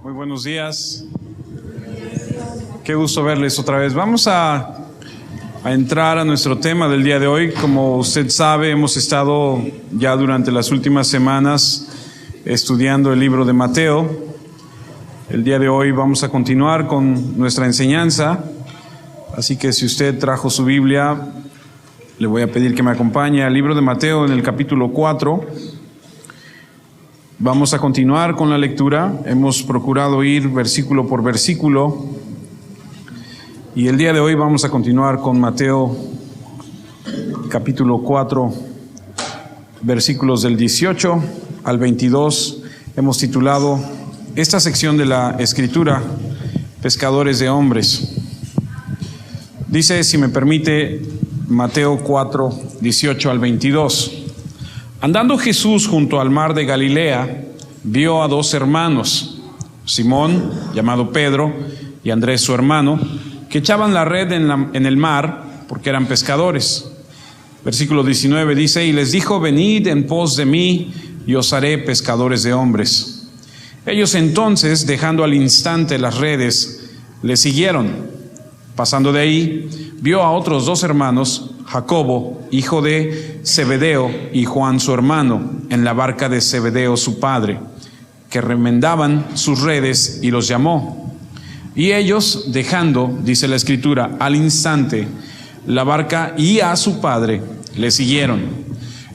Muy buenos días. Qué gusto verles otra vez. Vamos a entrar a nuestro tema del día de hoy. Como usted sabe, hemos estado ya durante las últimas semanas estudiando el libro de Mateo. El día de hoy vamos a continuar con nuestra enseñanza. Así que si usted trajo su Biblia, le voy a pedir que me acompañe al libro de Mateo en el capítulo 4. Vamos a continuar con la lectura. Hemos procurado ir versículo por versículo. Y el día de hoy vamos a continuar con Mateo capítulo 4, versículos del 18 al 22. Hemos titulado esta sección de la Escritura, Pescadores de Hombres. Dice, si me permite, Mateo 4, 18 al 22. Andando Jesús junto al mar de Galilea, vio a dos hermanos, Simón, llamado Pedro, y Andrés su hermano, que echaban la red en el mar, porque eran pescadores. Versículo 19 dice, y les dijo, venid en pos de mí, y os haré pescadores de hombres. Ellos entonces, dejando al instante las redes, le siguieron. Pasando de ahí, vio a otros dos hermanos, Jacobo, hijo de Zebedeo, y Juan su hermano, en la barca de Zebedeo su padre, que remendaban sus redes, y los llamó. Y ellos, dejando, dice la Escritura, al instante la barca y a su padre, le siguieron.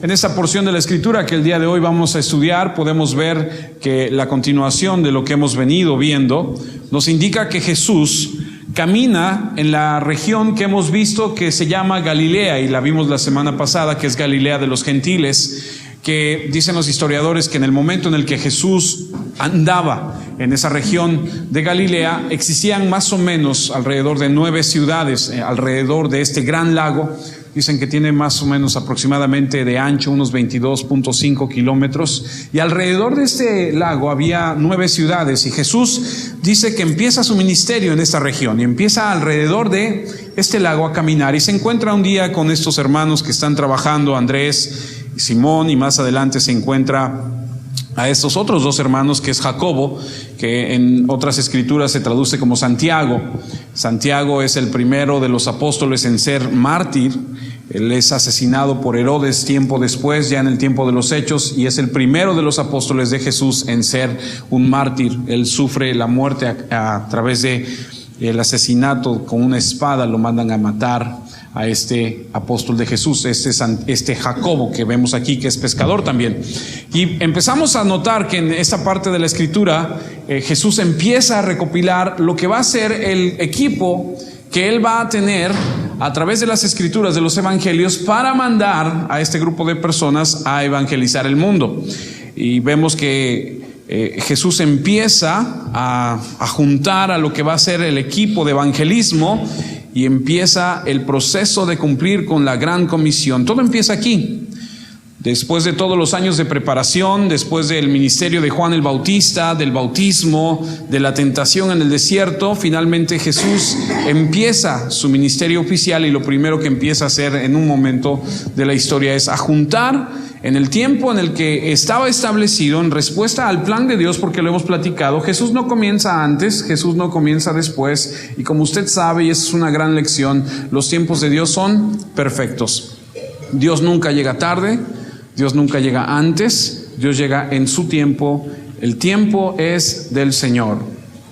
En esta porción de la Escritura que el día de hoy vamos a estudiar, podemos ver que la continuación de lo que hemos venido viendo nos indica que Jesús camina en la región que hemos visto que se llama Galilea, y la vimos la semana pasada, que es Galilea de los gentiles, que dicen los historiadores que en el momento en el que Jesús andaba en esa región de Galilea, existían más o menos alrededor de 9 ciudades alrededor de este gran lago. Dicen que tiene más o menos aproximadamente de ancho unos 22.5 kilómetros, y alrededor de este lago había 9 ciudades, y Jesús dice que empieza su ministerio en esta región y empieza alrededor de este lago a caminar, y se encuentra un día con estos hermanos que están trabajando, Andrés y Simón, y más adelante se encuentra a estos otros dos hermanos, que es Jacobo, que en otras escrituras se traduce como Santiago. Santiago es el primero de los apóstoles en ser mártir. Él es asesinado por Herodes tiempo después, ya en el tiempo de los Hechos, y es el primero de los apóstoles de Jesús en ser un mártir. Él sufre la muerte a través de el asesinato con una espada, lo mandan a matar a este apóstol de Jesús, este Jacobo que vemos aquí, que es pescador también. Y empezamos a notar que en esta parte de la Escritura Jesús empieza a recopilar lo que va a ser el equipo que él va a tener a través de las Escrituras, de los Evangelios, para mandar a este grupo de personas a evangelizar el mundo. Y vemos que Jesús empieza a juntar a lo que va a ser el equipo de evangelismo, y empieza el proceso de cumplir con la gran comisión. Todo empieza aquí. Después de todos los años de preparación, después del ministerio de Juan el Bautista, del bautismo, de la tentación en el desierto, finalmente Jesús empieza su ministerio oficial, y lo primero que empieza a hacer en un momento de la historia es a juntar en el tiempo en el que estaba establecido, en respuesta al plan de Dios, porque lo hemos platicado. Jesús no comienza antes, Jesús no comienza después, y como usted sabe, y esa es una gran lección, los tiempos de Dios son perfectos. Dios nunca llega tarde, Dios nunca llega antes, Dios llega en su tiempo. El tiempo es del Señor,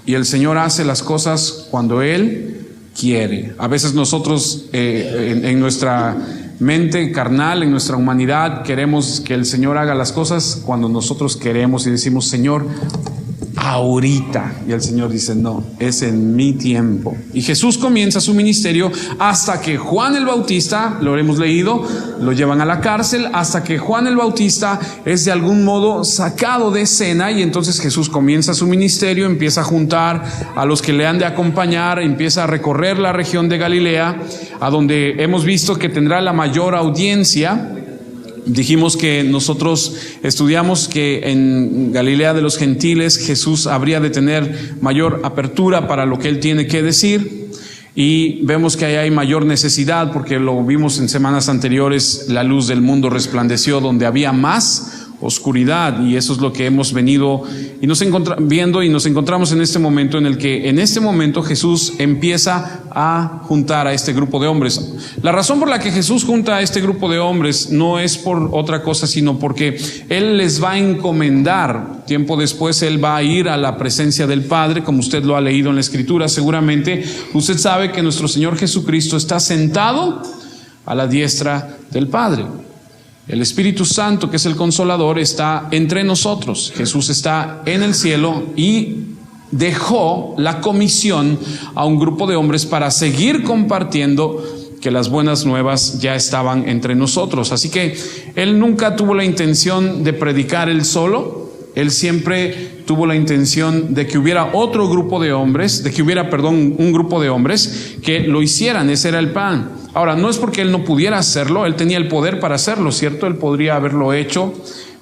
y el Señor hace las cosas cuando Él quiere. A veces nosotros en nuestra mente carnal, en nuestra humanidad, queremos que el Señor haga las cosas cuando nosotros queremos, y decimos, Señor, ahorita. Y el Señor dice, no, es en mi tiempo. Y Jesús comienza su ministerio hasta que Juan el Bautista, lo hemos leído, lo llevan a la cárcel, hasta que Juan el Bautista es de algún modo sacado de escena, y entonces Jesús comienza su ministerio, empieza a juntar a los que le han de acompañar, empieza a recorrer la región de Galilea, a donde hemos visto que tendrá la mayor audiencia. Dijimos que nosotros estudiamos que en Galilea de los gentiles Jesús habría de tener mayor apertura para lo que él tiene que decir, y vemos que ahí hay mayor necesidad, porque lo vimos en semanas anteriores, la luz del mundo resplandeció donde había más oscuridad, y eso es lo que hemos venido y nos encontramos en este momento en el que en este momento Jesús empieza a juntar a este grupo de hombres. La razón por la que Jesús junta a este grupo de hombres no es por otra cosa, sino porque Él les va a encomendar. Tiempo después Él va a ir a la presencia del Padre, como usted lo ha leído en la Escritura seguramente. Usted sabe que nuestro Señor Jesucristo está sentado a la diestra del Padre. El Espíritu Santo, que es el Consolador, está entre nosotros. Jesús está en el cielo y dejó la comisión a un grupo de hombres para seguir compartiendo que las buenas nuevas ya estaban entre nosotros. Así que Él nunca tuvo la intención de predicar Él solo. Él siempre tuvo la intención de que hubiera otro grupo de hombres, un grupo de hombres que lo hicieran. Ese era el plan. Ahora, no es porque Él no pudiera hacerlo, Él tenía el poder para hacerlo, ¿cierto? Él podría haberlo hecho,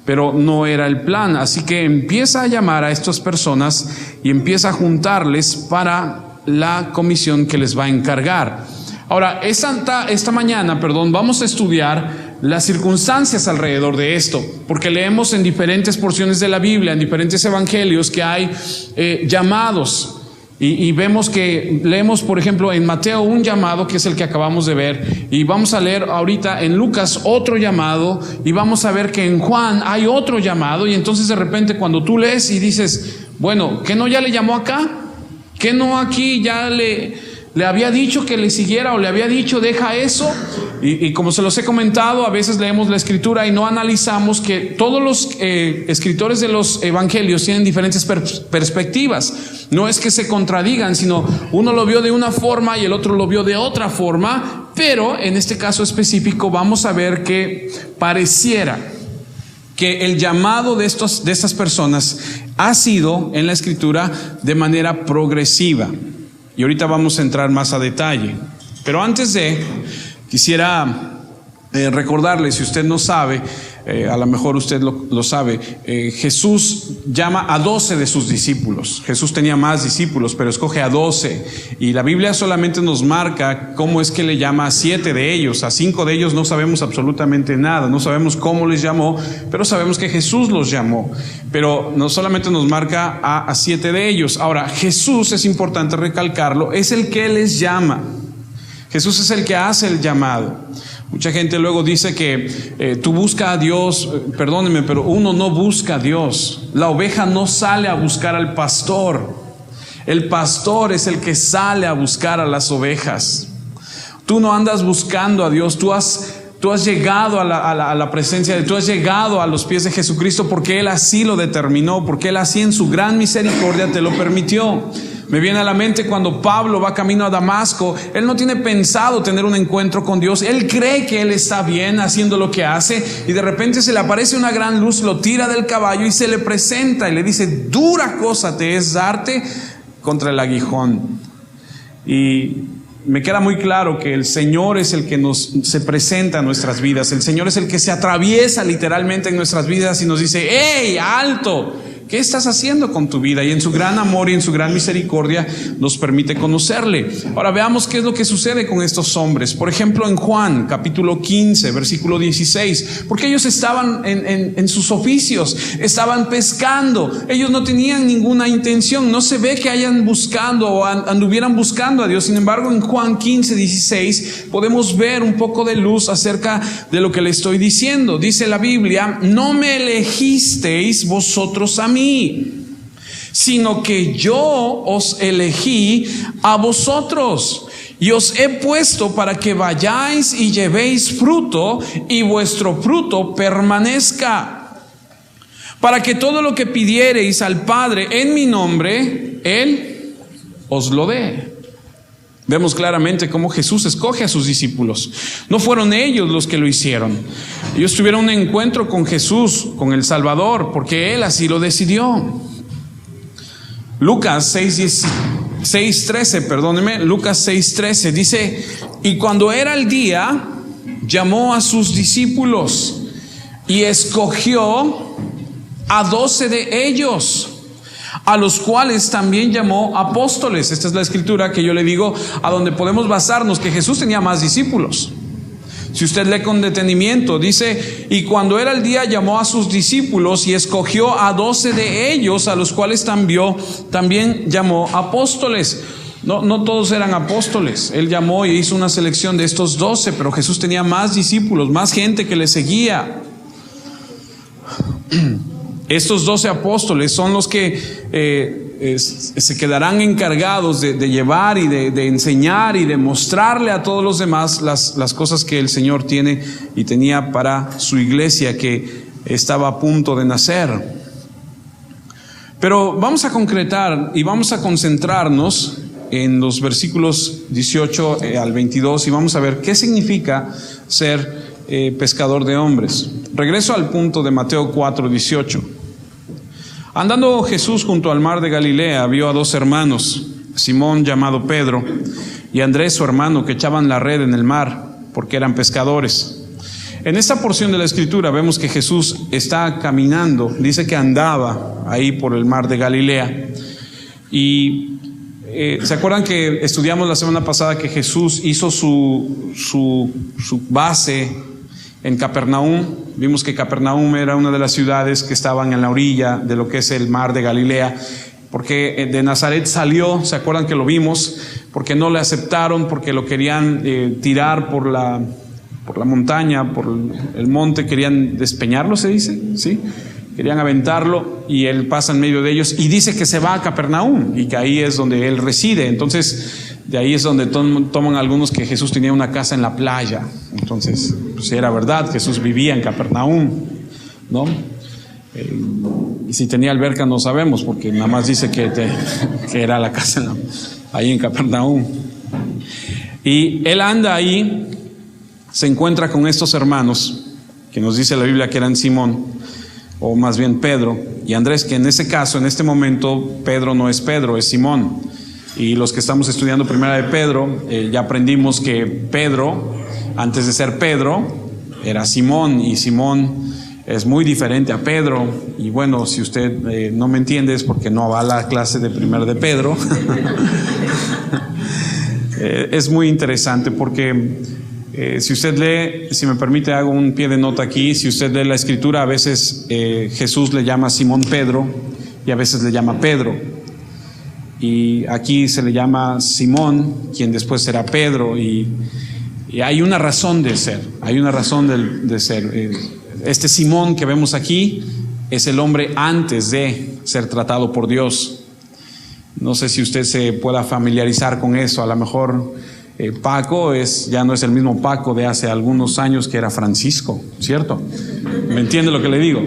pero no era el plan. Así que empieza a llamar a estas personas y empieza a juntarles para la comisión que les va a encargar. Ahora, esta mañana, vamos a estudiar las circunstancias alrededor de esto, porque leemos en diferentes porciones de la Biblia, en diferentes evangelios, que hay llamados. Y vemos que leemos, por ejemplo, en Mateo un llamado, que es el que acabamos de ver, y vamos a leer ahorita en Lucas otro llamado, y vamos a ver que en Juan hay otro llamado. Y entonces de repente cuando tú lees y dices, bueno, ¿qué no ya le llamó acá? ¿Qué no aquí ya le había dicho que le siguiera, o le había dicho deja eso? Y como se los he comentado, a veces leemos la Escritura y no analizamos que todos los escritores de los evangelios tienen diferentes perspectivas. No es que se contradigan, sino uno lo vio de una forma y el otro lo vio de otra forma. Pero en este caso específico vamos a ver que pareciera que el llamado de estas personas ha sido en la Escritura de manera progresiva. Y ahorita vamos a entrar más a detalle. Pero antes quisiera recordarle, si usted no sabe, a lo mejor usted lo sabe, Jesús llama a 12 de sus discípulos. Jesús tenía más discípulos, pero escoge a 12. Y la Biblia solamente nos marca cómo es que le llama a 7 de ellos. A 5 de ellos no sabemos absolutamente nada. No sabemos cómo les llamó, pero sabemos que Jesús los llamó. Pero no solamente nos marca a 7 de ellos. Ahora, Jesús, es importante recalcarlo, es el que les llama. Jesús es el que hace el llamado. Mucha gente luego dice que tú buscas a Dios. Perdónenme, pero uno no busca a Dios. La oveja no sale a buscar al pastor. El pastor es el que sale a buscar a las ovejas. Tú no andas buscando a Dios. Tú has llegado a la presencia de Dios. Tú has llegado a los pies de Jesucristo porque Él así lo determinó, porque Él así en su gran misericordia te lo permitió. Me viene a la mente cuando Pablo va camino a Damasco. Él no tiene pensado tener un encuentro con Dios. Él cree que él está bien haciendo lo que hace, y de repente se le aparece una gran luz, lo tira del caballo y se le presenta y le dice: dura cosa te es darte contra el aguijón. Y me queda muy claro que el Señor es el que se presenta en nuestras vidas. El Señor es el que se atraviesa literalmente en nuestras vidas y nos dice: ¡hey, alto! ¿Qué estás haciendo con tu vida? Y en su gran amor y en su gran misericordia nos permite conocerle. Ahora veamos qué es lo que sucede con estos hombres. Por ejemplo, en Juan capítulo 15 versículo 16, porque ellos estaban en sus oficios, estaban pescando. Ellos no tenían ninguna intención. No se ve que hayan buscando o anduvieran buscando a Dios. Sin embargo, en Juan 15, 16 podemos ver un poco de luz acerca de lo que le estoy diciendo. Dice la Biblia: no me elegisteis vosotros a mí, sino que yo os elegí a vosotros y os he puesto para que vayáis y llevéis fruto, y vuestro fruto permanezca, para que todo lo que pidiereis al Padre en mi nombre, Él os lo dé. Vemos claramente cómo Jesús escoge a sus discípulos. No fueron ellos los que lo hicieron. Ellos tuvieron un encuentro con Jesús, con el Salvador, porque Él así lo decidió. Lucas 6:13 dice: y cuando era el día, llamó a sus discípulos y escogió a 12 de ellos, a los cuales también llamó apóstoles. Esta es la escritura que yo le digo, a donde podemos basarnos que Jesús tenía más discípulos. Si usted lee con detenimiento, dice: y cuando era el día, llamó a sus discípulos y escogió a 12 de ellos, a los cuales también llamó apóstoles. No todos eran apóstoles. Él llamó y hizo una selección de estos 12, pero Jesús tenía más discípulos, más gente que le seguía. Estos 12 apóstoles son los que se quedarán encargados de llevar y de enseñar y de mostrarle a todos los demás las cosas que el Señor tiene y tenía para su iglesia que estaba a punto de nacer. Pero vamos a concretar y vamos a concentrarnos en los versículos 18 al 22 y vamos a ver qué significa ser pescador de hombres. Regreso al punto de Mateo 4:18. Andando Jesús junto al mar de Galilea, vio a 2 hermanos, Simón llamado Pedro y Andrés su hermano, que echaban la red en el mar porque eran pescadores. En esta porción de la Escritura vemos que Jesús está caminando, dice que andaba ahí por el mar de Galilea. Y ¿se acuerdan que estudiamos la semana pasada que Jesús hizo su base en Capernaum? Vimos que Capernaum era una de las ciudades que estaban en la orilla de lo que es el mar de Galilea, porque de Nazaret salió, ¿se acuerdan que lo vimos? Porque no le aceptaron, porque lo querían tirar por la montaña, por el monte, querían despeñarlo, se dice, ¿sí? Querían aventarlo y él pasa en medio de ellos y dice que se va a Capernaum y que ahí es donde él reside. Entonces, de ahí es donde toman algunos que Jesús tenía una casa en la playa. Entonces, pues era verdad, Jesús vivía en Capernaum, ¿no? Y si tenía alberca no sabemos, porque nada más dice que era la casa ahí en Capernaum. Y él anda ahí, se encuentra con estos hermanos, que nos dice la Biblia que eran Simón, o más bien Pedro y Andrés, que en ese caso, en este momento, Pedro no es Pedro, es Simón. Y los que estamos estudiando Primera de Pedro, ya aprendimos que Pedro, antes de ser Pedro, era Simón, y Simón es muy diferente a Pedro. Y bueno, si usted no me entiende es porque no va a la clase de Primera de Pedro. Es muy interesante porque si usted lee, si me permite hago un pie de nota aquí, si usted lee la Escritura, a veces Jesús le llama Simón Pedro y a veces le llama Pedro. Y aquí se le llama Simón, quien después será Pedro, y hay una razón de ser, hay una razón de ser. Este Simón que vemos aquí es el hombre antes de ser tratado por Dios. No sé si usted se pueda familiarizar con eso. A lo mejor Paco ya no es el mismo Paco de hace algunos años que era Francisco, ¿cierto? ¿Me entiende lo que le digo?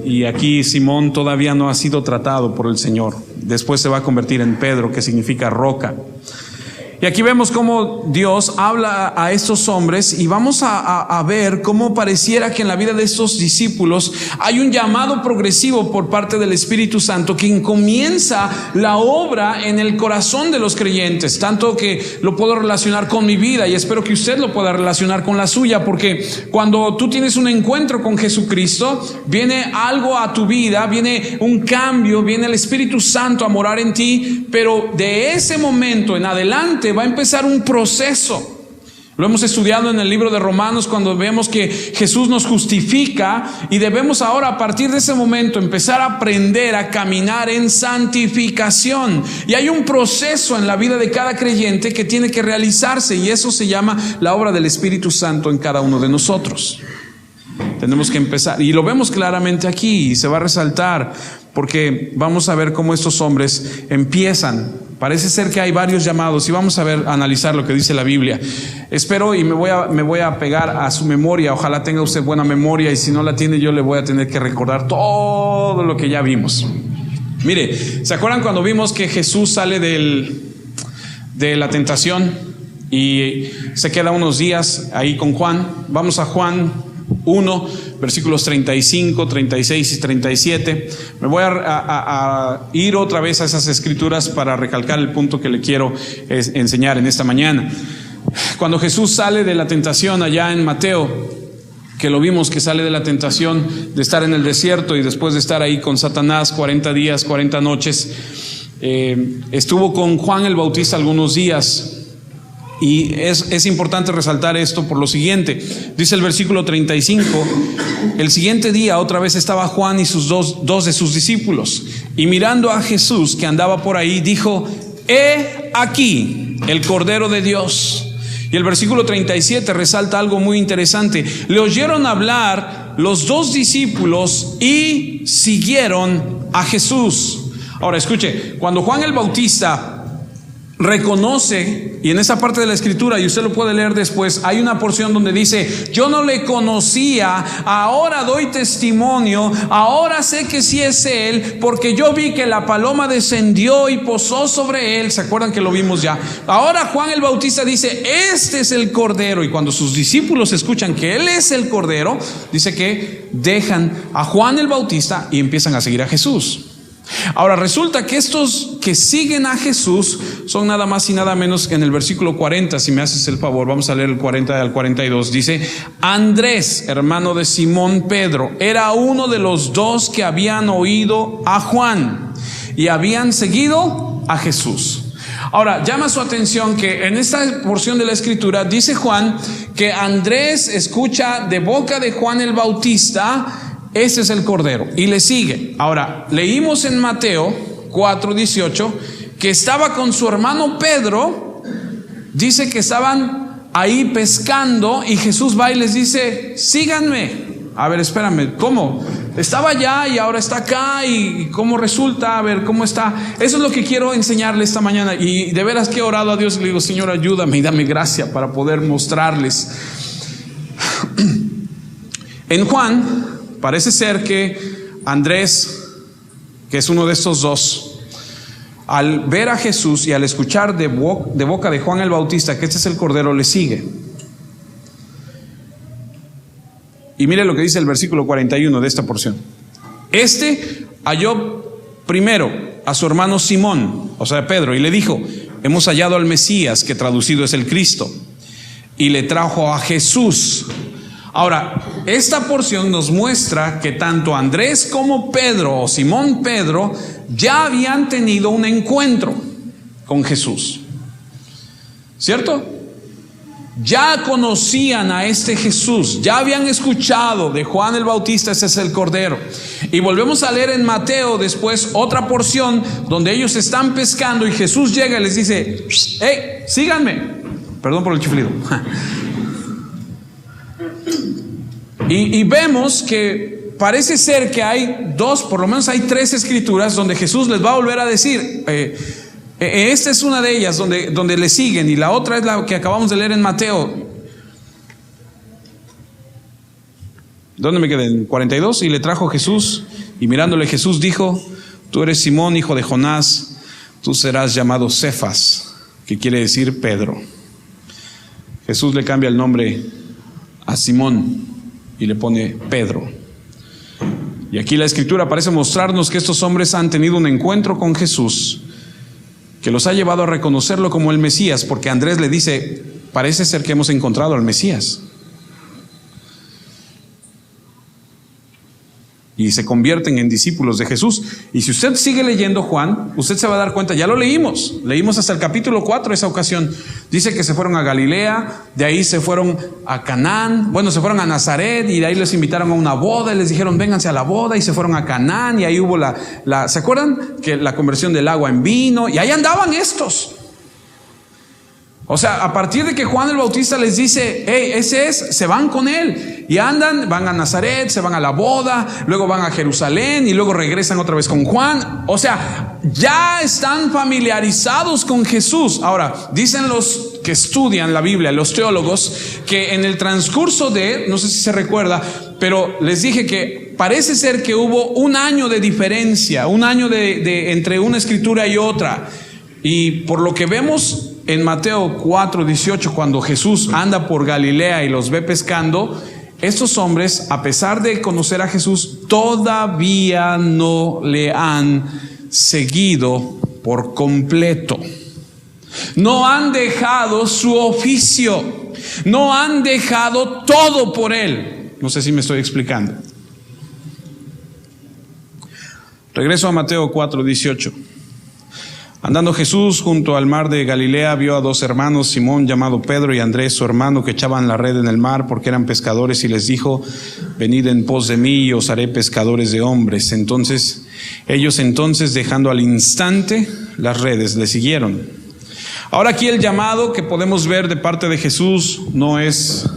Y aquí Simón todavía no ha sido tratado por el Señor. Después se va a convertir en Pedro, que significa roca. Y aquí vemos cómo Dios habla a estos hombres y vamos a ver cómo pareciera que en la vida de estos discípulos hay un llamado progresivo por parte del Espíritu Santo, quien comienza la obra en el corazón de los creyentes, tanto que lo puedo relacionar con mi vida y espero que usted lo pueda relacionar con la suya, porque cuando tú tienes un encuentro con Jesucristo, viene algo a tu vida, viene un cambio, viene el Espíritu Santo a morar en ti, pero de ese momento en adelante va a empezar un proceso. Lo hemos estudiado en el libro de Romanos cuando vemos que Jesús nos justifica y debemos ahora a partir de ese momento empezar a aprender a caminar en santificación. Y hay un proceso en la vida de cada creyente que tiene que realizarse y eso se llama la obra del Espíritu Santo en cada uno de nosotros. Tenemos que empezar y lo vemos claramente aquí y se va a resaltar porque vamos a ver cómo estos hombres empiezan. Parece ser que hay varios llamados y vamos a ver, analizar lo que dice la Biblia. Espero y me voy a pegar a su memoria. Ojalá tenga usted buena memoria y si no la tiene yo le voy a tener que recordar todo lo que ya vimos. Mire, ¿se acuerdan cuando vimos que Jesús sale de la tentación y se queda unos días ahí con Juan? Vamos a Juan 1, versículos 35, 36 y 37. Me voy a ir otra vez a esas escrituras para recalcar el punto que le quiero enseñar en esta mañana. Cuando Jesús sale de la tentación allá en Mateo, que lo vimos que sale de la tentación de estar en el desierto y después de estar ahí con Satanás 40 días, 40 noches, estuvo con Juan el Bautista algunos días. Y es importante resaltar esto por lo siguiente. Dice el versículo 35, el siguiente día otra vez estaba Juan y dos de sus discípulos, y mirando a Jesús que andaba por ahí, dijo: he aquí el Cordero de Dios. Y el versículo 37 resalta algo muy interesante. Le oyeron hablar los dos discípulos y siguieron a Jesús. Ahora escuche, cuando Juan el Bautista reconoce, y en esa parte de la escritura, y usted lo puede leer después, hay una porción donde dice: yo no le conocía, ahora doy testimonio, ahora sé que sí es él, porque yo vi que la paloma descendió y posó sobre él. ¿Se acuerdan que lo vimos ya? Ahora Juan el Bautista dice: este es el Cordero. Y cuando sus discípulos escuchan que él es el Cordero, dice que dejan a Juan el Bautista y empiezan a seguir a Jesús. Ahora resulta que estos que siguen a Jesús son nada más y nada menos que en el versículo 40, si me haces el favor, vamos a leer el 40 al 42. Dice: Andrés, hermano de Simón Pedro, era uno de los dos que habían oído a Juan y habían seguido a Jesús. Ahora, llama su atención que en esta porción de la escritura dice Juan que Andrés escucha de boca de Juan el Bautista: ese es el Cordero, y le sigue. Ahora, leímos en Mateo 4:18 que estaba con su hermano Pedro. Dice que estaban ahí pescando y Jesús va y les dice: síganme. A ver, espérame, ¿cómo? Estaba allá y ahora está acá, y ¿cómo resulta? A ver, ¿cómo está? Eso es lo que quiero enseñarle esta mañana, y de veras que he orado a Dios y le digo: Señor, ayúdame y dame gracia para poder mostrarles. En Juan parece ser que Andrés, que es uno de estos dos, al ver a Jesús y al escuchar de boca de Juan el Bautista que este es el Cordero, le sigue. Y mire lo que dice el versículo 41 de esta porción. Este halló primero a su hermano Simón, o sea Pedro, y le dijo: hemos hallado al Mesías, que traducido es el Cristo, y le trajo a Jesús. Ahora, esta porción nos muestra que tanto Andrés como Pedro, o Simón Pedro, ya habían tenido un encuentro con Jesús, ¿cierto? Ya conocían a este Jesús, ya habían escuchado de Juan el Bautista: ese es el Cordero. Y volvemos a leer en Mateo después otra porción donde ellos están pescando y Jesús llega y les dice: hey, síganme. Perdón por el chiflido. Y vemos que parece ser que hay dos, por lo menos hay tres escrituras donde Jesús les va a volver a decir. Esta es una de ellas donde le siguen, y la otra es la que acabamos de leer en Mateo. ¿Dónde me quedé? En 42. Y le trajo Jesús, y mirándole Jesús dijo: tú eres Simón, hijo de Jonás, tú serás llamado Cefas, que quiere decir Pedro. Jesús le cambia el nombre a Simón y le pone Pedro. Y aquí la escritura parece mostrarnos que estos hombres han tenido un encuentro con Jesús que los ha llevado a reconocerlo como el Mesías, porque Andrés le dice: parece ser que hemos encontrado al Mesías. Y se convierten en discípulos de Jesús. Y si usted sigue leyendo Juan, usted se va a dar cuenta, ya lo leímos hasta el capítulo 4 esa ocasión. Dice que se fueron a Galilea, de ahí se fueron a Canaán, se fueron a Nazaret, y de ahí les invitaron a una boda y les dijeron: vénganse a la boda, y se fueron a Canaán, y ahí hubo ¿se acuerdan? Que la conversión del agua en vino, y ahí andaban estos. O sea, a partir de que Juan el Bautista les dice: hey, ese es, se van con él, y andan, van a Nazaret, se van a la boda, luego van a Jerusalén, y luego regresan otra vez con Juan. O sea, ya están familiarizados con Jesús. Ahora, dicen los que estudian la Biblia, los teólogos, que en el transcurso no sé si se recuerda, pero les dije que parece ser que hubo un año de diferencia, un año entre una escritura y otra. Y por lo que vemos en Mateo 4:18, cuando Jesús anda por Galilea y los ve pescando, estos hombres, a pesar de conocer a Jesús, todavía no le han seguido por completo. No han dejado su oficio, no han dejado todo por él. No sé si me estoy explicando. Regreso a Mateo 4:18. Andando Jesús junto al mar de Galilea, vio a dos hermanos, Simón llamado Pedro y Andrés su hermano, que echaban la red en el mar porque eran pescadores, y les dijo: venid en pos de mí y os haré pescadores de hombres. Ellos dejando al instante las redes, le siguieron. Ahora aquí el llamado que podemos ver de parte de Jesús no es,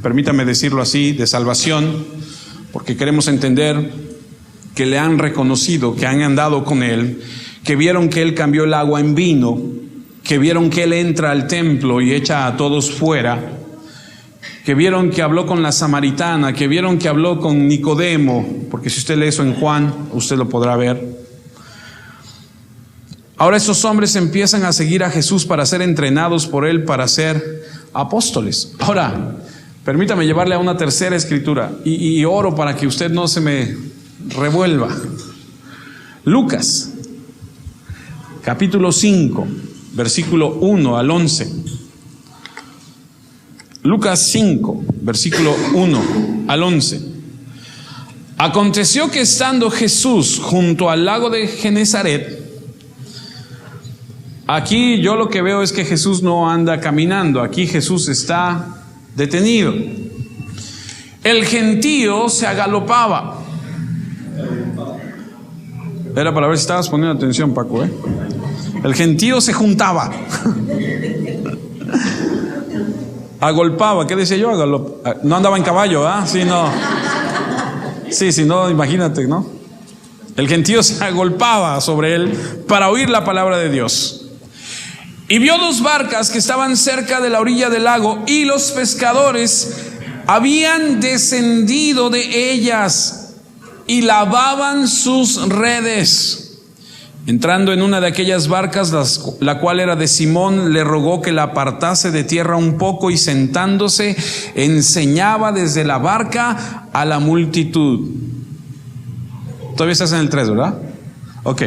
permítame decirlo así, de salvación, porque queremos entender que le han reconocido, que han andado con Él, que vieron que Él cambió el agua en vino, que vieron que Él entra al templo y echa a todos fuera, que vieron que habló con la samaritana, que vieron que habló con Nicodemo, porque si usted lee eso en Juan, usted lo podrá ver. Ahora esos hombres empiezan a seguir a Jesús para ser entrenados por Él, para ser apóstoles. Ahora, permítame llevarle a una tercera escritura, y oro para que usted no se me revuelva. Lucas capítulo 5, versículo 1 al 11. Lucas 5, versículo 1 al 11. Aconteció que estando Jesús junto al lago de Genesaret, aquí yo lo que veo es que Jesús no anda caminando, aquí Jesús está detenido. El gentío se agalopaba. Era para ver si estabas poniendo atención, Paco, El gentío se juntaba. Agolpaba, ¿qué decía yo? No andaba en caballo, ¿ah? Sí, no. Sí, no, imagínate, ¿no? El gentío se agolpaba sobre él para oír la palabra de Dios. Y vio dos barcas que estaban cerca de la orilla del lago, y los pescadores habían descendido de ellas y lavaban sus redes. Entrando en una de aquellas barcas, la cual era de Simón, le rogó que la apartase de tierra un poco, y sentándose enseñaba desde la barca a la multitud. Todavía estás en el 3, ¿verdad? Ok.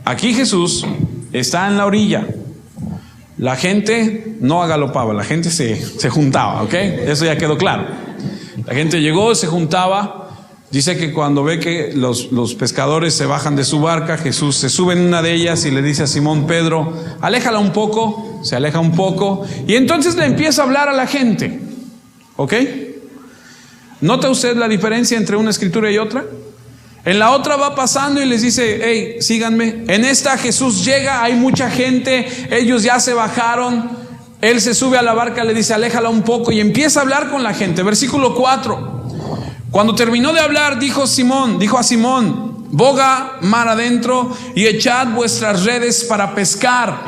Aquí Jesús está en la orilla. La gente no agalopaba, la gente se juntaba, ¿ok? Eso ya quedó claro. La gente llegó, se juntaba. Dice que cuando ve que los pescadores se bajan de su barca, Jesús se sube en una de ellas y le dice a Simón Pedro: aléjala un poco. Se aleja un poco y entonces le empieza a hablar a la gente. ¿Ok? ¿Nota usted la diferencia entre una escritura y otra? En la otra va pasando y les dice: hey, síganme. En esta Jesús llega, hay mucha gente, ellos ya se bajaron. Él se sube a la barca, le dice: aléjala un poco, y empieza a hablar con la gente. Versículo 4. Cuando terminó de hablar, dijo a Simón: boga mar adentro y echad vuestras redes para pescar.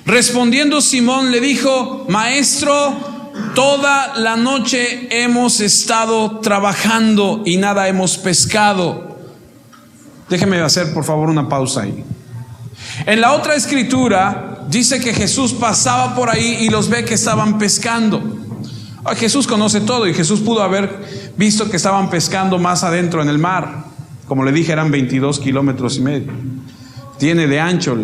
Respondiendo Simón le dijo: Maestro, toda la noche hemos estado trabajando y nada hemos pescado. Déjeme hacer por favor una pausa ahí. En la otra escritura dice que Jesús pasaba por ahí y los ve que estaban pescando. Jesús conoce todo, y Jesús pudo haber visto que estaban pescando más adentro en el mar. Como le dije, eran 22 kilómetros y medio. Tiene de ancho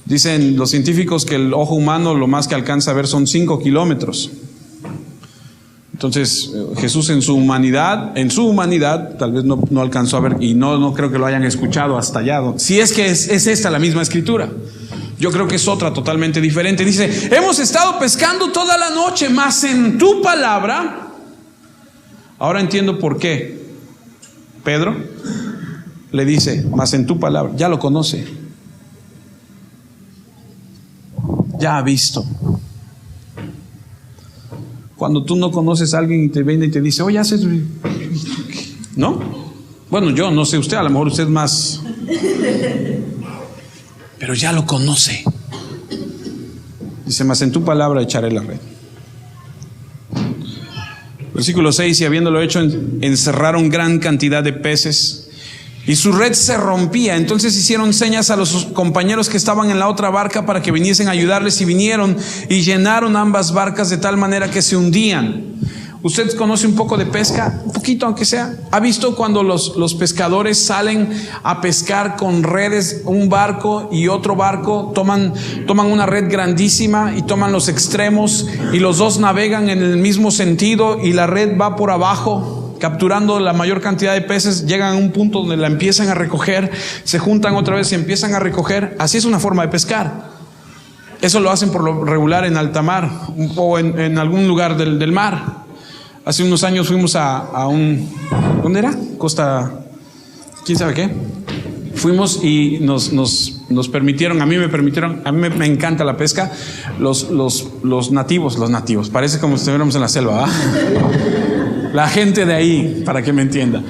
dicen los científicos que el ojo humano lo más que alcanza a ver son 5 kilómetros. Entonces Jesús en su humanidad tal vez no alcanzó a ver, y no creo que lo hayan escuchado hasta allá. Si es que es esta la misma escritura. Yo creo que es otra totalmente diferente. Dice: hemos estado pescando toda la noche, mas en tu palabra. Ahora entiendo por qué Pedro le dice: mas en tu palabra. Ya lo conoce, ya ha visto. Cuando tú no conoces a alguien y te viene y te dice: oye, haces, ¿no? Bueno, yo no sé usted, a lo mejor usted es más, pero ya lo conoce. Dice: mas en tu palabra echaré la red. Versículo 6: y habiéndolo hecho, encerraron gran cantidad de peces, y su red se rompía. Entonces hicieron señas a los compañeros que estaban en la otra barca para que viniesen a ayudarles, y vinieron y llenaron ambas barcas de tal manera que se hundían. ¿Usted conoce un poco de pesca? Un poquito, aunque sea. ¿Ha visto cuando los pescadores salen a pescar con redes, un barco y otro barco? Toman una red grandísima y toman los extremos, y los dos navegan en el mismo sentido y la red va por abajo. capturando la mayor cantidad de peces, llegan a un punto donde la empiezan a recoger, se juntan otra vez y empiezan a recoger. Así es una forma de pescar. Eso lo hacen por lo regular en alta mar o en algún lugar del mar. Hace unos años fuimos a un... ¿Dónde era? Costa... ¿Quién sabe qué? Fuimos y nos permitieron, a mí me encanta la pesca, los nativos, parece como si estuviéramos en la selva, ¿verdad? La gente de ahí, para que me entienda.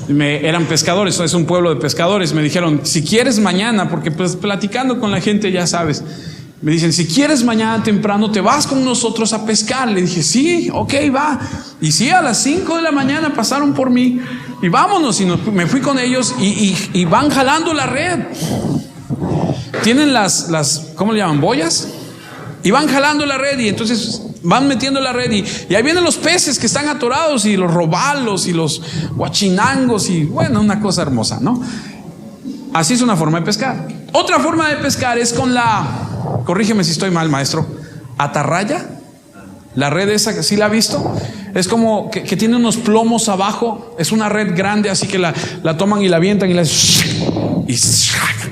Eran pescadores, es un pueblo de pescadores. Me dijeron, si quieres mañana, porque pues platicando con la gente ya sabes, me dicen, si quieres mañana temprano te vas con nosotros a pescar. Le dije, sí, ok, va. Y sí, a las 5 de la mañana pasaron por mí y vámonos. Y me fui con ellos y van jalando la red. Tienen las ¿cómo le llaman? ¿Boyas? Y van jalando la red y entonces van metiendo la red y ahí vienen los peces que están atorados y los robalos y los guachinangos y bueno, una cosa hermosa, ¿no? Así es una forma de pescar. Otra forma de pescar es con corrígeme si estoy mal, maestro, atarraya. La red esa, ¿sí la ha visto? Es como que tiene unos plomos abajo. Es una red grande, así que la toman y la avientan y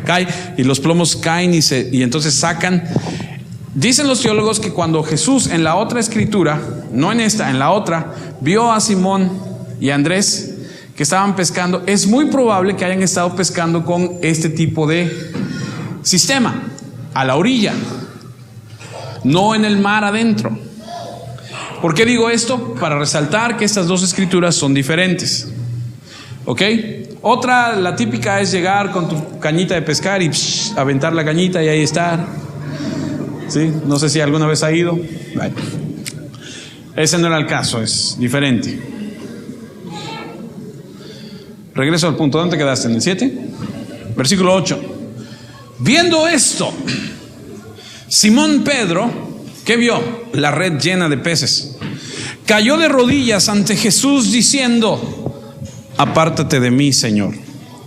cae. Y los plomos caen y entonces sacan. Dicen los teólogos que cuando Jesús en la otra escritura, no en esta, en la otra, vio a Simón y a Andrés que estaban pescando, es muy probable que hayan estado pescando con este tipo de sistema, a la orilla, no en el mar adentro. ¿Por qué digo esto? Para resaltar que estas dos escrituras son diferentes. ¿Ok? Otra, la típica, es llegar con tu cañita de pescar y aventar la cañita y ahí estar. ¿Sí? No sé si alguna vez ha ido. Bueno, ese no era el caso, es diferente. Regreso al punto. ¿Dónde quedaste? ¿En el 7? Versículo 8. Viendo esto, Simón Pedro, ¿qué vio? La red llena de peces. Cayó de rodillas ante Jesús diciendo: apártate de mí, Señor,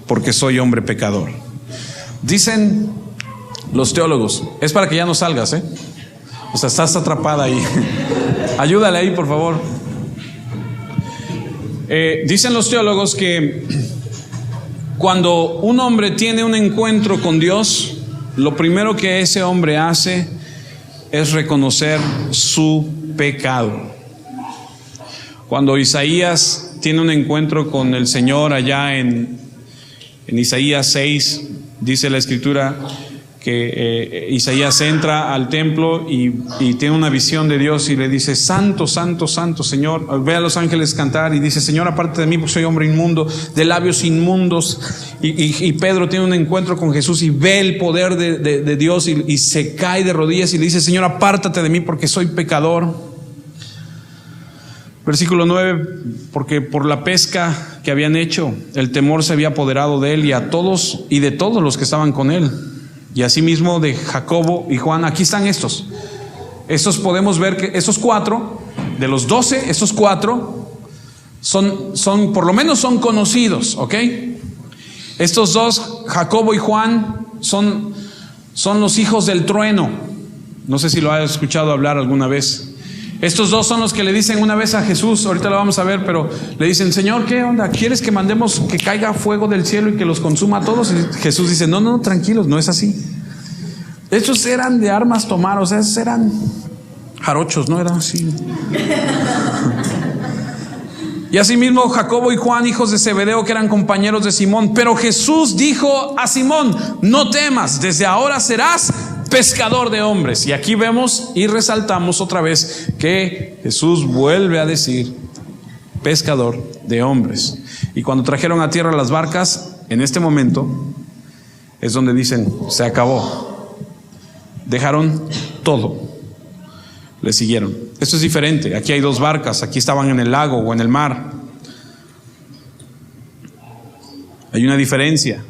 porque soy hombre pecador. Dicen los teólogos, es para que ya no salgas, o sea, estás atrapada ahí. Ayúdale ahí, por favor. Dicen los teólogos que cuando un hombre tiene un encuentro con Dios, lo primero que ese hombre hace es reconocer su pecado. Cuando Isaías tiene un encuentro con el Señor allá en Isaías 6, dice la escritura que Isaías entra al templo y tiene una visión de Dios y le dice: santo, santo, santo, Señor. Ve a los ángeles cantar y dice: Señor, aparte de mí, porque soy hombre inmundo, de labios inmundos. Y Pedro tiene un encuentro con Jesús y ve el poder de Dios y se cae de rodillas y le dice: Señor, apártate de mí porque soy pecador. Versículo 9, porque por la pesca que habían hecho, el temor se había apoderado de él y de todos los que estaban con él. Y asimismo de Jacobo y Juan. Aquí están estos podemos ver que esos 4, de los 12, esos 4 son por lo menos son conocidos, ¿ok? Estos dos, Jacobo y Juan, son los hijos del trueno. No sé si lo has escuchado hablar alguna vez. Estos dos son los que le dicen una vez a Jesús, ahorita lo vamos a ver, pero le dicen: Señor, ¿qué onda? ¿Quieres que mandemos que caiga fuego del cielo y que los consuma a todos? Y Jesús dice: no, tranquilos, no es así. Estos eran de armas tomar, o sea, esos eran jarochos, no eran así. Y asimismo Jacobo y Juan, hijos de Zebedeo, que eran compañeros de Simón. Pero Jesús dijo a Simón: no temas, desde ahora serás pescador de hombres. Y aquí vemos y resaltamos otra vez que Jesús vuelve a decir pescador de hombres. Y cuando trajeron a tierra las barcas, en este momento es donde dicen: se acabó. Dejaron todo, le siguieron. Esto es diferente. Aquí hay 2 barcas, aquí estaban en el lago o en el mar. Hay una diferencia.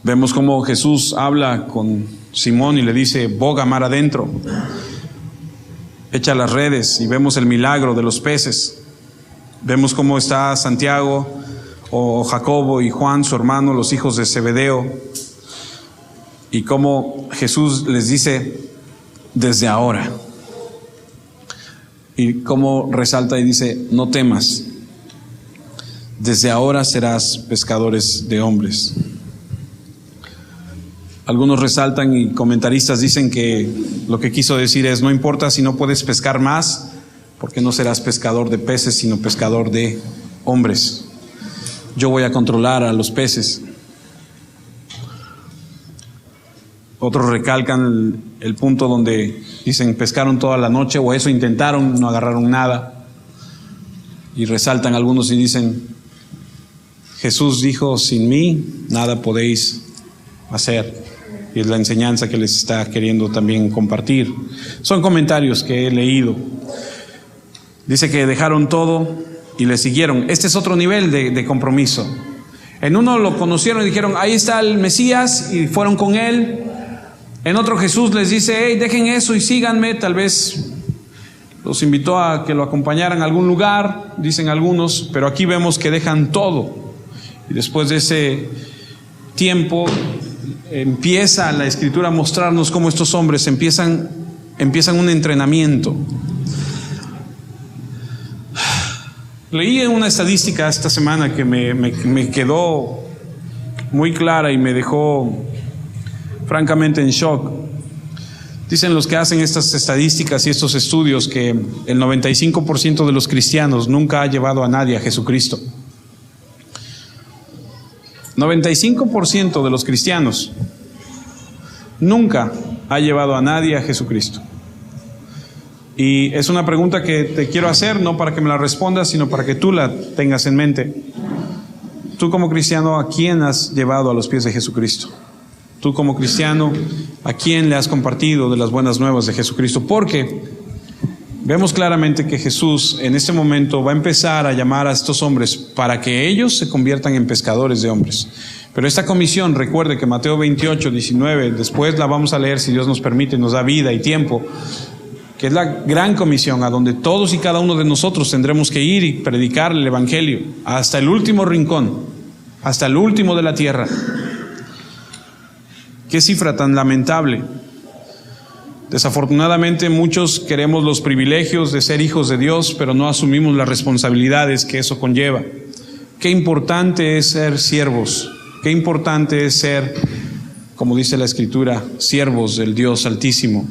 Vemos cómo Jesús habla con Simón y le dice: boga mar adentro, echa las redes. Y vemos el milagro de los peces. Vemos cómo está Santiago o Jacobo y Juan, su hermano, los hijos de Zebedeo, y cómo Jesús les dice: desde ahora. Y como resalta y dice, no temas, desde ahora serás pescadores de hombres. Algunos resaltan y comentaristas dicen que lo que quiso decir es, no importa si no puedes pescar más, porque no serás pescador de peces, sino pescador de hombres. Yo voy a controlar a los peces. Otros recalcan el punto donde dicen pescaron toda la noche, o eso intentaron, no agarraron nada. Y resaltan algunos y dicen, Jesús dijo, sin mí nada podéis hacer. Y es la enseñanza que les está queriendo también compartir. Son comentarios que he leído. Dice que dejaron todo y le siguieron. Este es otro nivel de compromiso. En uno lo conocieron y dijeron, ahí está el Mesías, y fueron con él. En otro Jesús les dice, hey, dejen eso y síganme. Tal vez los invitó a que lo acompañaran a algún lugar, dicen algunos, pero aquí vemos que dejan todo. Y después de ese tiempo empieza la Escritura a mostrarnos cómo estos hombres empiezan un entrenamiento. Leí una estadística esta semana que me quedó muy clara y me dejó francamente en shock. Dicen los que hacen estas estadísticas y estos estudios que el 95% de los cristianos nunca ha llevado a nadie a Jesucristo. 95% de los cristianos nunca ha llevado a nadie a Jesucristo. Y es una pregunta que te quiero hacer, no para que me la respondas, sino para que tú la tengas en mente. Tú como cristiano, ¿a quién has llevado a los pies de Jesucristo? Tú como cristiano, ¿a quién le has compartido de las buenas nuevas de Jesucristo? Porque vemos claramente que Jesús en este momento va a empezar a llamar a estos hombres para que ellos se conviertan en pescadores de hombres. Pero esta comisión, recuerde que Mateo 28, 19, después la vamos a leer si Dios nos permite, nos da vida y tiempo, que es la gran comisión a donde todos y cada uno de nosotros tendremos que ir y predicar el Evangelio hasta el último rincón, hasta el último de la tierra. Qué cifra tan lamentable. Desafortunadamente muchos queremos los privilegios de ser hijos de Dios, pero no asumimos las responsabilidades que eso conlleva. Qué importante es ser siervos, qué importante es ser, como dice la Escritura, siervos del Dios Altísimo.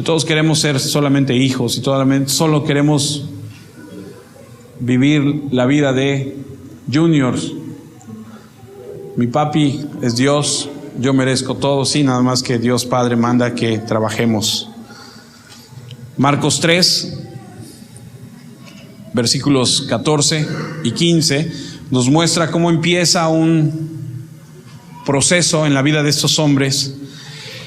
Todos queremos ser solamente hijos y solo queremos vivir la vida de juniors. Mi papi es Dios, yo merezco todo, sí, nada más que Dios Padre manda que trabajemos. Marcos 3, versículos 14 y 15, nos muestra cómo empieza un proceso en la vida de estos hombres.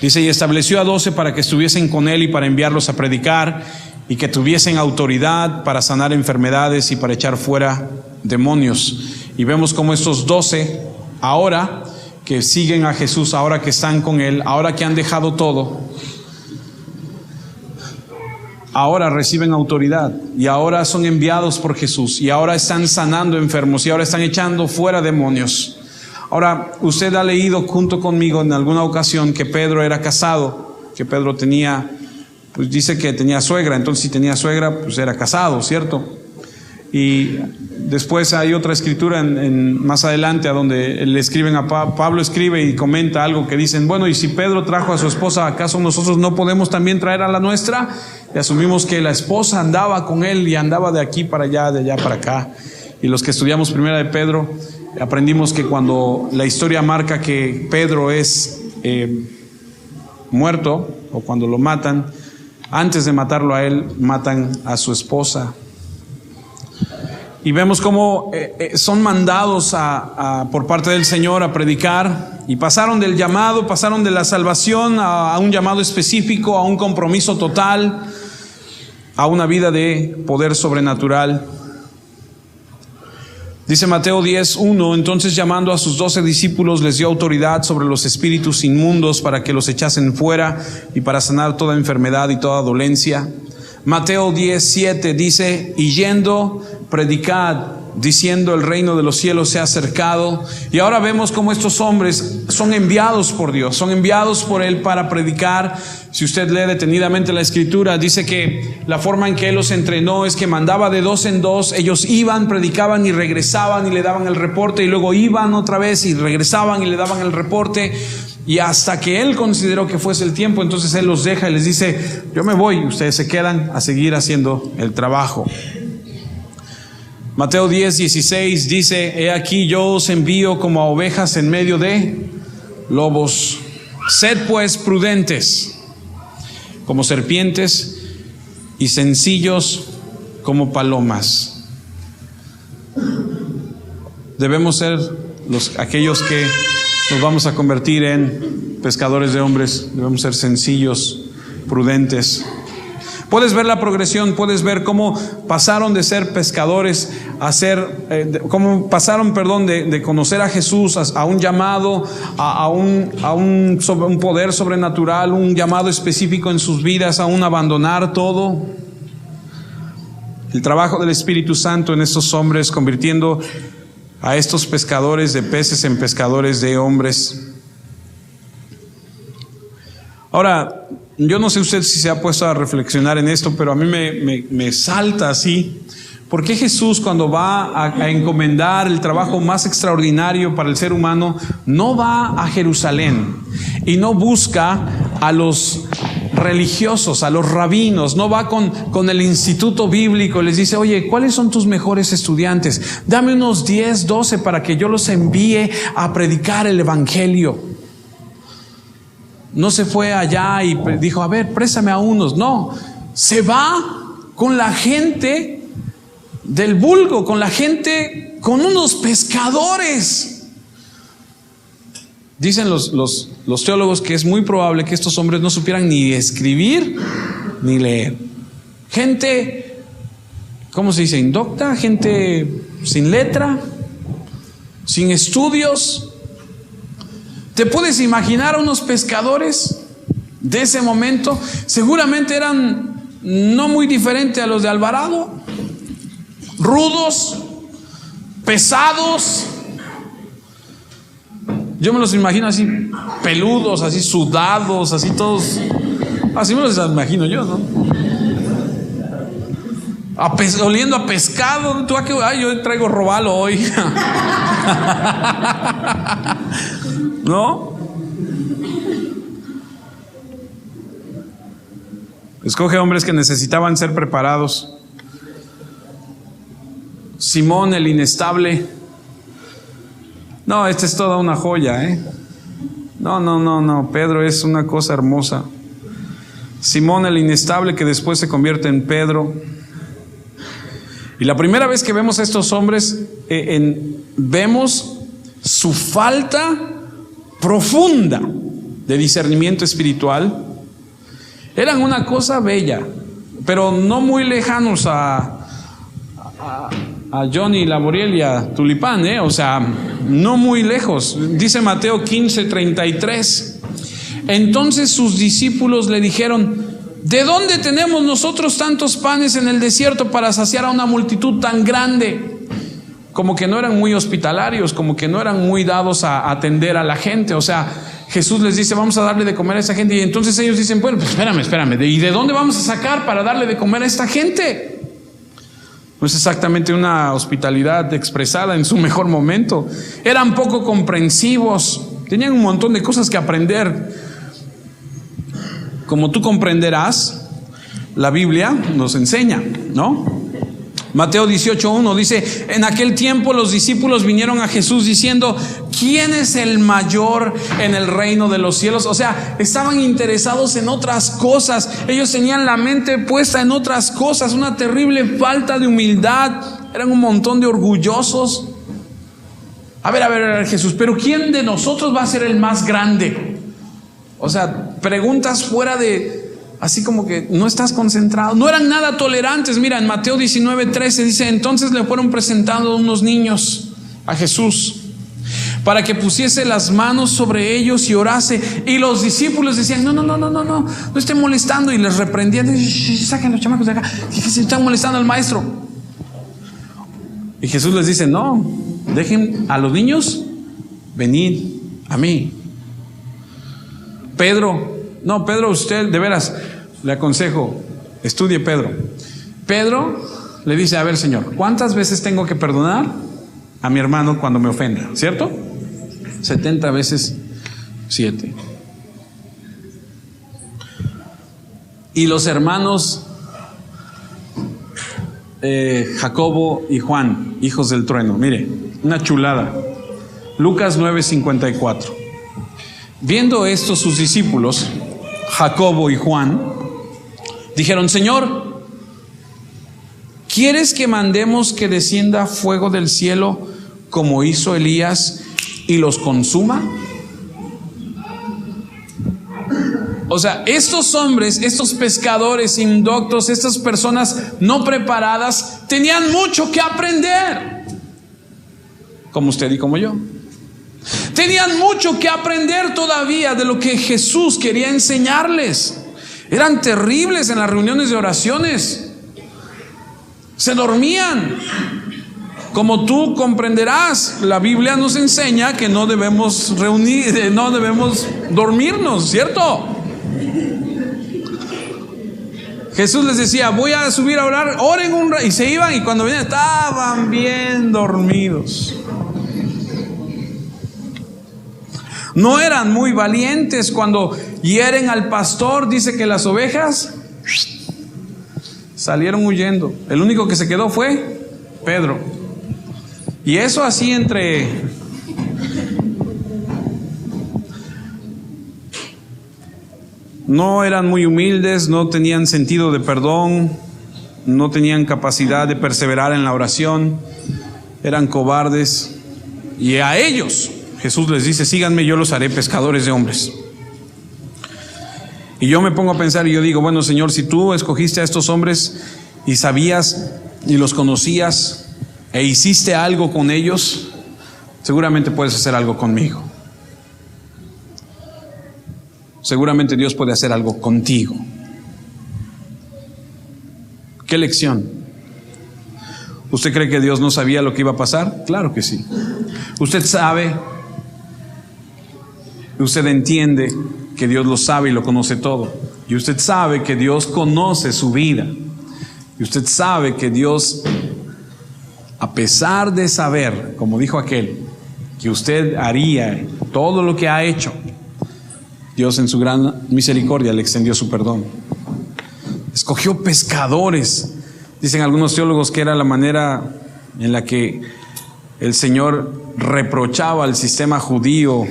Dice, y estableció a 12 para que estuviesen con él y para enviarlos a predicar, y que tuviesen autoridad para sanar enfermedades y para echar fuera demonios. Y vemos cómo estos 12, ahora que siguen a Jesús, ahora que están con él, ahora que han dejado todo, ahora reciben autoridad y ahora son enviados por Jesús y ahora están sanando enfermos y ahora están echando fuera demonios. Ahora, usted ha leído junto conmigo en alguna ocasión que Pedro era casado, que Pedro tenía, pues dice que tenía suegra, entonces si tenía suegra, pues era casado, ¿cierto? Y después hay otra escritura más adelante a donde le escriben a Pablo escribe y comenta algo que dicen, bueno, y si Pedro trajo a su esposa, ¿acaso nosotros no podemos también traer a la nuestra? Y asumimos que la esposa andaba con él y andaba de aquí para allá, de allá para acá. Y los que estudiamos Primera de Pedro, aprendimos que cuando la historia marca que Pedro es muerto, o cuando lo matan, antes de matarlo a él, matan a su esposa. Y vemos cómo son mandados por parte del Señor a predicar, y pasaron del llamado, pasaron de la salvación a un llamado específico, a un compromiso total, a una vida de poder sobrenatural. Dice Mateo 10:1, entonces llamando a sus 12 discípulos les dio autoridad sobre los espíritus inmundos para que los echasen fuera y para sanar toda enfermedad y toda dolencia. Mateo 10:7 dice, y yendo, predicad diciendo: el reino de los cielos se ha acercado. Y ahora vemos cómo estos hombres son enviados por Dios, son enviados por Él para predicar. Si usted lee detenidamente la Escritura, dice que la forma en que Él los entrenó es que mandaba de 2 en 2. Ellos iban, predicaban y regresaban y le daban el reporte, y luego iban otra vez y regresaban y le daban el reporte. Y hasta que Él consideró que fuese el tiempo, entonces Él los deja y les dice: yo me voy, ustedes se quedan a seguir haciendo el trabajo. Mateo 10:16 dice: he aquí yo os envío como a ovejas en medio de lobos. Sed pues prudentes como serpientes y sencillos como palomas. Debemos ser aquellos que nos vamos a convertir en pescadores de hombres. Debemos ser sencillos, prudentes. Puedes ver la progresión, puedes ver cómo pasaron de ser pescadores a ser, cómo pasaron, de conocer a Jesús a un llamado, a un poder sobrenatural, un llamado específico en sus vidas, a un abandonar todo. El trabajo del Espíritu Santo en estos hombres, convirtiendo a estos pescadores de peces en pescadores de hombres. Ahora, yo no sé usted si se ha puesto a reflexionar en esto, pero a mí me salta así. ¿Por qué Jesús, cuando va a encomendar el trabajo más extraordinario para el ser humano, no va a Jerusalén y no busca a los religiosos, a los rabinos, no va con el instituto bíblico, les dice: oye, ¿cuáles son tus mejores estudiantes? Dame unos 10, 12 para que yo los envíe a predicar el evangelio? No se fue allá y dijo: a ver, préstame a unos. No, se va con la gente del vulgo, con la gente, con unos pescadores. Dicen los teólogos que es muy probable que estos hombres no supieran ni escribir ni leer. Gente, ¿cómo se dice? Indocta, gente sin letra, sin estudios. ¿Te puedes imaginar a unos pescadores de ese momento? Seguramente eran no muy diferentes a los de Alvarado, rudos, pesados. Yo me los imagino así, peludos, así sudados, así todos. Así me los imagino yo, ¿no? Oliendo a pescado. ¿Tú a qué? Ay, yo traigo robalo hoy. ¿No? Escoge hombres que necesitaban ser preparados. Simón el inestable. No, esta es toda una joya, ¿eh? No. Pedro es una cosa hermosa. Simón el inestable, que después se convierte en Pedro. Y la primera vez que vemos a estos hombres, vemos su falta profunda de discernimiento espiritual. Eran una cosa bella, pero no muy lejanos a Johnny Laboriel y a Tulipán, o sea, no muy lejos. Dice Mateo 15:33. Entonces sus discípulos le dijeron: ¿de dónde tenemos nosotros tantos panes en el desierto para saciar a una multitud tan grande? Como que no eran muy hospitalarios, como que no eran muy dados a atender a la gente. O sea, Jesús les dice: vamos a darle de comer a esa gente. Y entonces ellos dicen: bueno, pues espérame, ¿y de dónde vamos a sacar para darle de comer a esta gente? No es exactamente una hospitalidad expresada en su mejor momento. Eran poco comprensivos, tenían un montón de cosas que aprender. Como tú comprenderás, la Biblia nos enseña, ¿no? Mateo 18:1 dice: en aquel tiempo los discípulos vinieron a Jesús diciendo: ¿quién es el mayor en el reino de los cielos? O sea, estaban interesados en otras cosas. Ellos tenían la mente puesta en otras cosas. Una terrible falta de humildad. Eran un montón de orgullosos. A ver, Jesús, pero ¿quién de nosotros va a ser el más grande? O sea, preguntas fuera de... Así como que no estás concentrado. No eran nada tolerantes. Mira, en Mateo 19:13 dice: entonces le fueron presentando unos niños a Jesús para que pusiese las manos sobre ellos y orase. Y los discípulos decían: no estén molestando. Y les reprendían: saquen los chamacos de acá, que se están molestando al maestro. Y Jesús les dice, no, dejen a los niños venir a mí. Pedro, usted de veras, le aconsejo, estudie Pedro. Pedro le dice, a ver, Señor, ¿cuántas veces tengo que perdonar a mi hermano cuando me ofenda? ¿Cierto? 70 veces 7. Y los hermanos Jacobo y Juan, hijos del trueno, mire, una chulada. Lucas 9:54. Viendo esto sus discípulos, Jacobo y Juan, dijeron, Señor, ¿quieres que mandemos que descienda fuego del cielo como hizo Elías y los consuma? O sea, estos hombres, estos pescadores indoctos, estas personas no preparadas, tenían mucho que aprender, como usted y como yo. Tenían mucho que aprender todavía de lo que Jesús quería enseñarles. Eran terribles en las reuniones de oraciones. Se dormían. Como tú comprenderás, la Biblia nos enseña que no debemos dormirnos, ¿cierto? Jesús les decía, voy a subir a orar, oren un rato, y se iban, y cuando venían estaban bien dormidos. No eran muy valientes. Cuando hieren al pastor, dice que las ovejas salieron huyendo. El único que se quedó fue Pedro. Y eso así entre... No eran muy humildes, no tenían sentido de perdón, no tenían capacidad de perseverar en la oración, eran cobardes. Y a ellos Jesús les dice, síganme, yo los haré pescadores de hombres. Y yo me pongo a pensar y yo digo, bueno, Señor, si tú escogiste a estos hombres y sabías y los conocías e hiciste algo con ellos, seguramente puedes hacer algo conmigo. Seguramente Dios puede hacer algo contigo. ¿Qué lección? ¿Usted cree que Dios no sabía lo que iba a pasar? Claro que sí. Usted sabe, usted entiende que Dios lo sabe y lo conoce todo. Y usted sabe que Dios conoce su vida. Y usted sabe que Dios, a pesar de saber, como dijo aquel, que usted haría todo lo que ha hecho, Dios en su gran misericordia le extendió su perdón. Escogió pescadores. Dicen algunos teólogos que era la manera en la que el Señor reprochaba al sistema judío,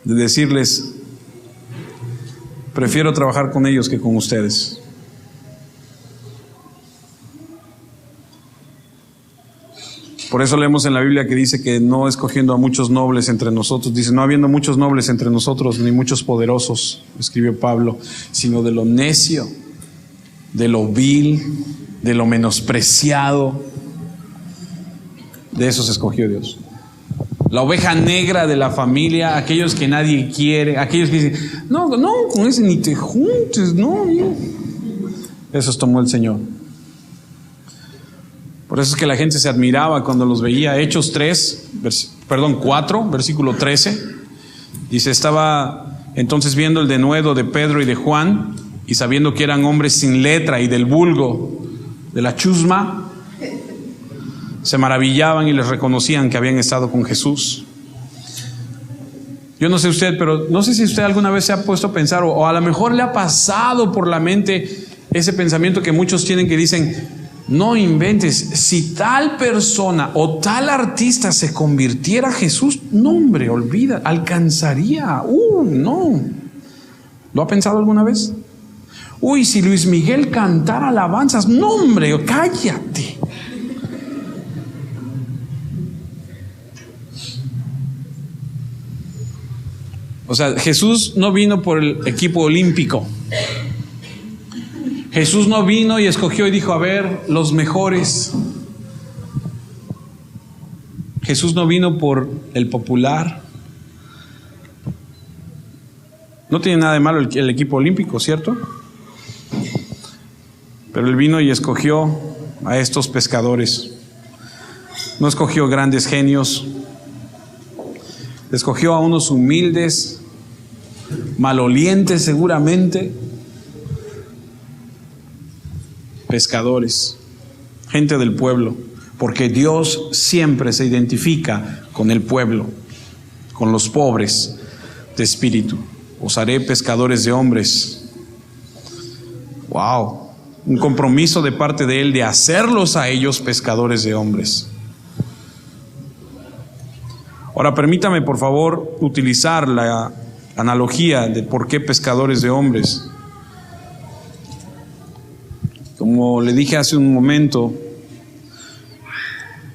de decirles, prefiero trabajar con ellos que con ustedes. Por eso leemos en la Biblia que dice que no escogiendo a muchos nobles entre nosotros, dice, no habiendo muchos nobles entre nosotros, ni muchos poderosos, escribió Pablo, sino de lo necio, de lo vil, de lo menospreciado, de esos escogió Dios. La oveja negra de la familia, aquellos que nadie quiere, aquellos que dicen, no, con ese ni te juntes, no. Esos tomó el Señor. Por eso es que la gente se admiraba cuando los veía. Hechos 4, versículo 13. Dice, estaba entonces viendo el denuedo de Pedro y de Juan, y sabiendo que eran hombres sin letra y del vulgo, de la chusma, se maravillaban y les reconocían que habían estado con Jesús. Yo no sé usted, pero no sé si usted alguna vez se ha puesto a pensar, o a lo mejor le ha pasado por la mente ese pensamiento que muchos tienen, que dicen, no inventes, si tal persona o tal artista se convirtiera a Jesús, no hombre, olvida, alcanzaría. No. ¿Lo ha pensado alguna vez? Uy, si Luis Miguel cantara alabanzas, no hombre, cállate. O sea, Jesús no vino por el equipo olímpico. Jesús no vino y escogió y dijo, a ver, los mejores. Jesús no vino por el popular. No tiene nada de malo el equipo olímpico, ¿cierto? Pero Él vino y escogió a estos pescadores. No escogió grandes genios, escogió a unos humildes, malolientes seguramente, pescadores, gente del pueblo, porque Dios siempre se identifica con el pueblo, con los pobres de espíritu. Os haré pescadores de hombres. Wow, un compromiso de parte de Él de hacerlos a ellos pescadores de hombres. Ahora permítame por favor utilizar la analogía de por qué pescadores de hombres. Como le dije hace un momento,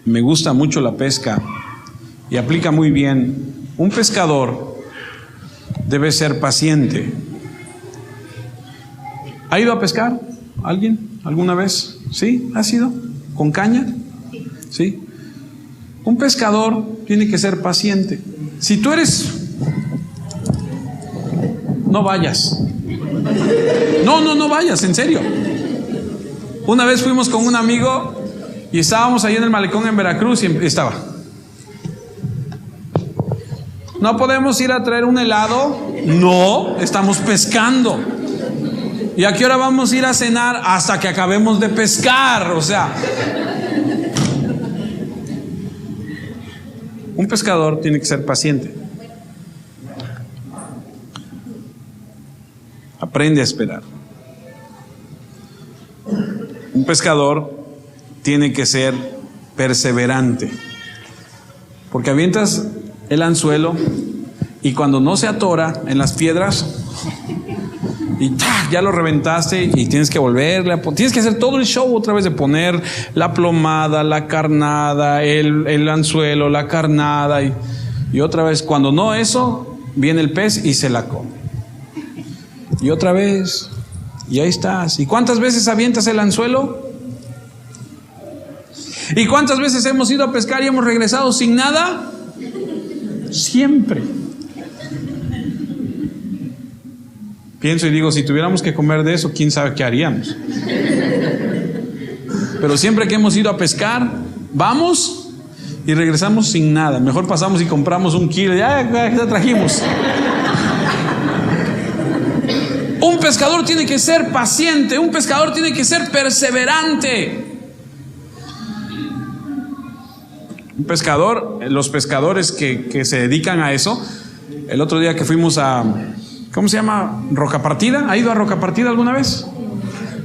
me gusta mucho la pesca y aplica muy bien. Un pescador debe ser paciente. ¿Ha ido a pescar alguien alguna vez? ¿Sí? ¿Ha sido? ¿Con caña? ¿Sí? Un pescador tiene que ser paciente. Si tú eres... No vayas. No vayas, en serio. Una vez fuimos con un amigo y estábamos ahí en el malecón en Veracruz y estaba: ¿no podemos ir a traer un helado? No, estamos pescando. ¿Y a qué hora vamos a ir a cenar? Hasta que acabemos de pescar. O sea, un pescador tiene que ser paciente. Aprende a esperar. Un pescador tiene que ser perseverante, porque avientas el anzuelo y cuando no se atora en las piedras y ya lo reventaste y tienes que volverle a tienes que hacer todo el show otra vez de poner la plomada, la carnada, el anzuelo, la carnada y otra vez. Cuando no eso, viene el pez y se la come y otra vez, y ahí estás. ¿Y cuántas veces avientas el anzuelo? ¿Y cuántas veces hemos ido a pescar y hemos regresado sin nada? Siempre. Pienso y digo, si tuviéramos que comer de eso, quién sabe qué haríamos. Pero siempre que hemos ido a pescar, vamos y regresamos sin nada. Mejor pasamos y compramos un kilo, ya trajimos. Un pescador tiene que ser paciente, un pescador tiene que ser perseverante. Un pescador, los pescadores que se dedican a eso, el otro día que fuimos a, ¿cómo se llama? Roca Partida. ¿Ha ido a Roca Partida alguna vez?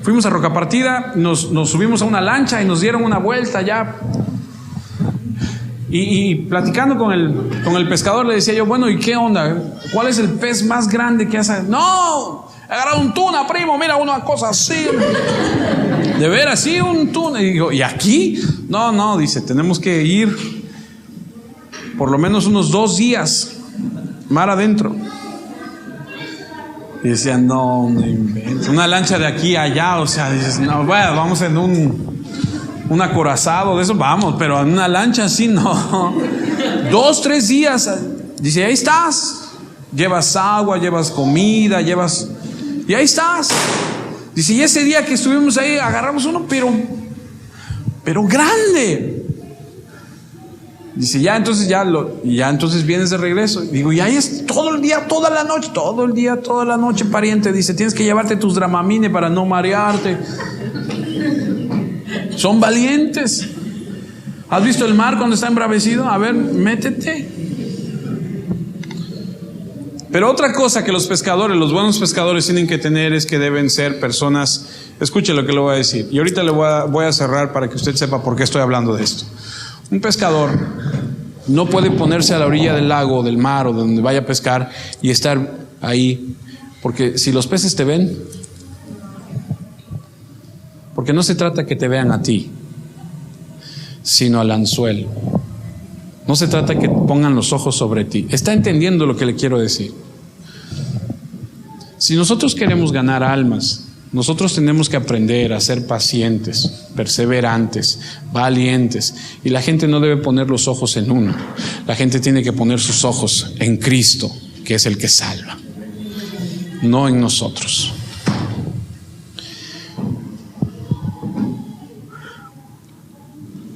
Fuimos a Roca Partida, nos subimos a una lancha y nos dieron una vuelta ya. Y platicando con el pescador le decía yo, bueno, ¿y qué onda? ¿Cuál es el pez más grande que has? No, he agarrado un tuna, primo, mira, una cosa así. De veras, sí, un tuna. Y digo, ¿y aquí? No, dice, tenemos que ir por lo menos unos 2 días mar adentro. Y decían, no inventes, una lancha de aquí a allá, o sea, dices, no, bueno, vamos en un acorazado de eso, vamos, pero en una lancha así, no. 2, 3 días, dice, ahí estás, llevas agua, llevas comida, y ahí estás. Dice, y ese día que estuvimos ahí, agarramos uno, pero grande. Dice, ya entonces vienes de regreso. Digo, y ahí es todo el día, toda la noche, pariente. Dice, tienes que llevarte tus Dramamine para no marearte. Son valientes. ¿Has visto el mar cuando está embravecido? A ver, métete. Pero otra cosa que los buenos pescadores tienen que tener es que deben ser personas. Escuche lo que le voy a decir. Y ahorita le voy a cerrar para que usted sepa por qué estoy hablando de esto. Un pescador no puede ponerse a la orilla del lago, del mar o de donde vaya a pescar y estar ahí, porque si los peces te ven, porque no se trata que te vean a ti, sino al anzuelo. No se trata que pongan los ojos sobre ti. ¿Está entendiendo lo que le quiero decir? Si nosotros queremos ganar almas, nosotros tenemos que aprender a ser pacientes, perseverantes, valientes. Y la gente no debe poner los ojos en uno. La gente tiene que poner sus ojos en Cristo, que es el que salva, no en nosotros.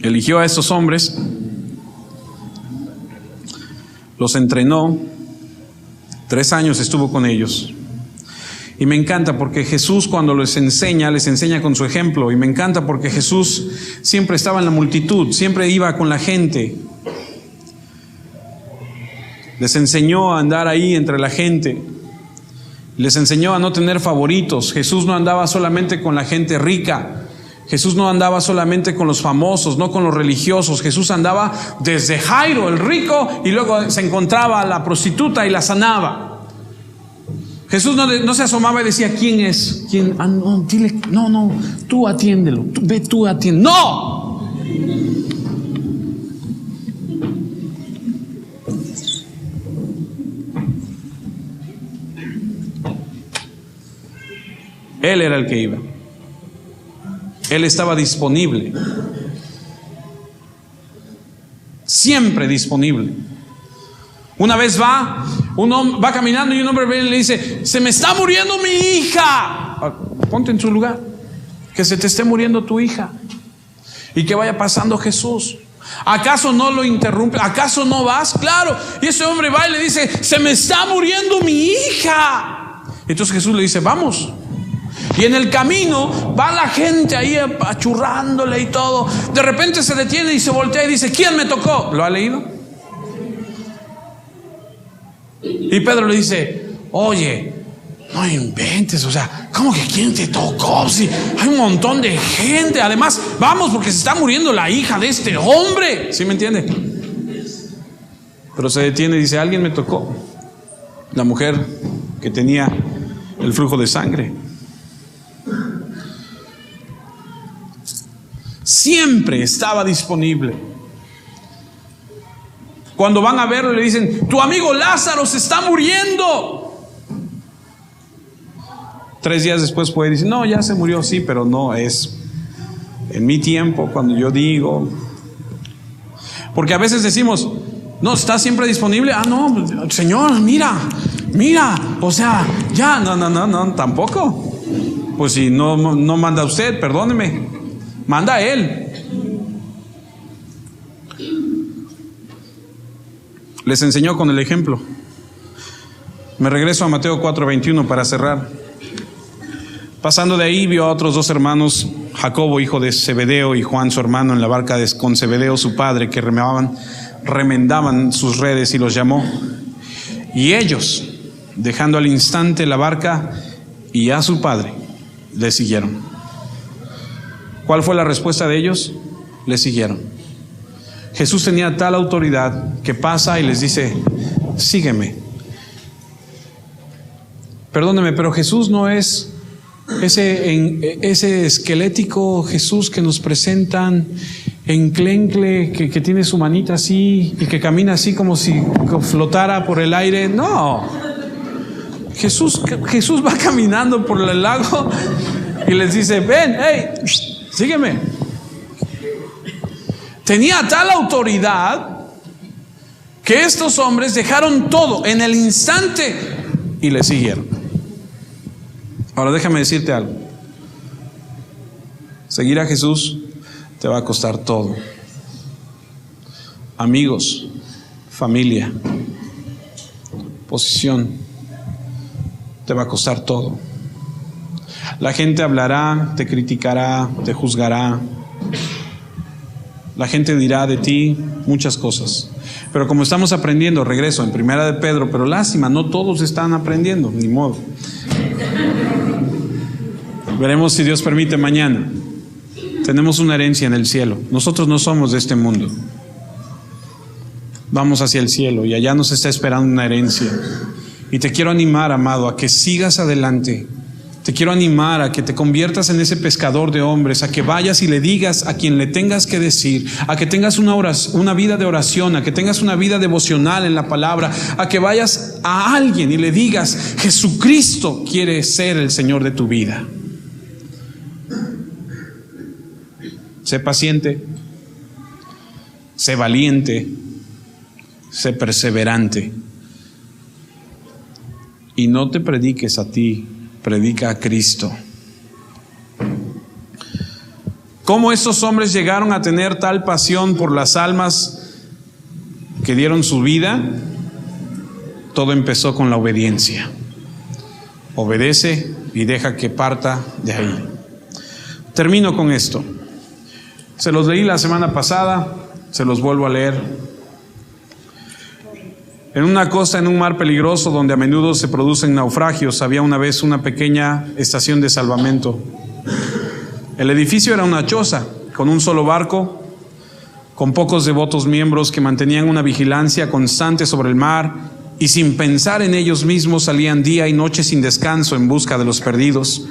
eligió a estos hombres, los entrenó, 3 años estuvo con ellos. Y me encanta porque Jesús, cuando les enseña con su ejemplo. Y me encanta porque Jesús siempre estaba en la multitud, siempre iba con la gente. Les enseñó a andar ahí entre la gente. Les enseñó a no tener favoritos. Jesús no andaba solamente con la gente rica. Jesús no andaba solamente con los famosos, no con los religiosos. Jesús andaba desde Jairo, el rico, y luego se encontraba a la prostituta y la sanaba. Jesús no se asomaba y decía, ¿quién es? ¿Quién? No, dile, no, tú atiéndelo, tú atiéndelo. ¡No! Él era el que iba. Él estaba disponible. Siempre disponible. Una vez va caminando y un hombre le dice, se me está muriendo mi hija. Ponte en su lugar. Que se te esté muriendo tu hija. Y que vaya pasando Jesús. ¿Acaso no lo interrumpe? ¿Acaso no vas? Claro. Y ese hombre va y le dice, se me está muriendo mi hija. Entonces Jesús le dice, vamos. Y en el camino va la gente ahí apachurrándole y todo. De repente se detiene y se voltea y dice, ¿quién me tocó? ¿Lo ha leído? Y Pedro le dice, oye, no inventes, o sea, ¿cómo que quién te tocó? Si hay un montón de gente. Además, vamos, porque se está muriendo la hija de este hombre. ¿Sí me entiende? Pero se detiene y dice, alguien me tocó. La mujer que tenía el flujo de sangre. Siempre estaba disponible. Cuando van a verlo le dicen, tu amigo Lázaro se está muriendo. 3 días después puede decir, no, ya se murió, sí, pero no es en mi tiempo, cuando yo digo. Porque a veces decimos, no, está siempre disponible. Ah, no, Señor, mira, o sea, ya, no, tampoco. Pues si no manda usted, perdóneme, manda Él. Les enseñó con el ejemplo. Me regreso a Mateo 4:21 para cerrar. Pasando de ahí vio a otros 2 hermanos, Jacobo hijo de Zebedeo y Juan su hermano, en la barca con Zebedeo su padre, que remendaban sus redes, y los llamó. Y ellos, dejando al instante la barca y a su padre, le siguieron. ¿Cuál fue la respuesta de ellos? Le siguieron. Jesús tenía tal autoridad que pasa y les dice, sígueme. Perdóneme, pero Jesús no es ese esquelético Jesús que nos presentan enclencle, que tiene su manita así y que camina así como si flotara por el aire. No. Jesús va caminando por el lago y les dice, ven, hey, sígueme. Tenía tal autoridad que estos hombres dejaron todo en el instante y le siguieron. Ahora déjame decirte algo. Seguir a Jesús te va a costar todo. Amigos, familia, posición, te va a costar todo. La gente hablará, te criticará, te juzgará. La gente dirá de ti muchas cosas. Pero como estamos aprendiendo, regreso en 1 de Pedro, pero lástima, no todos están aprendiendo, ni modo. Veremos si Dios permite mañana. Tenemos una herencia en el cielo. Nosotros no somos de este mundo. Vamos hacia el cielo y allá nos está esperando una herencia. Y te quiero animar, amado, a que sigas adelante. Te quiero animar a que te conviertas en ese pescador de hombres, a que vayas y le digas a quien le tengas que decir, a que tengas una vida de oración, a que tengas una vida devocional en la palabra, a que vayas a alguien y le digas, Jesucristo quiere ser el Señor de tu vida. Sé paciente, sé valiente, sé perseverante y no te prediques a ti. Predica a Cristo. ¿Cómo estos hombres llegaron a tener tal pasión por las almas que dieron su vida? Todo empezó con la obediencia. Obedece y deja que parta de ahí. Termino con esto. Se los leí la semana pasada, se los vuelvo a leer. En una costa, en un mar peligroso donde a menudo se producen naufragios, había una vez una pequeña estación de salvamento. El edificio era una choza con un solo barco, con pocos devotos miembros que mantenían una vigilancia constante sobre el mar y sin pensar en ellos mismos salían día y noche sin descanso en busca de los perdidos.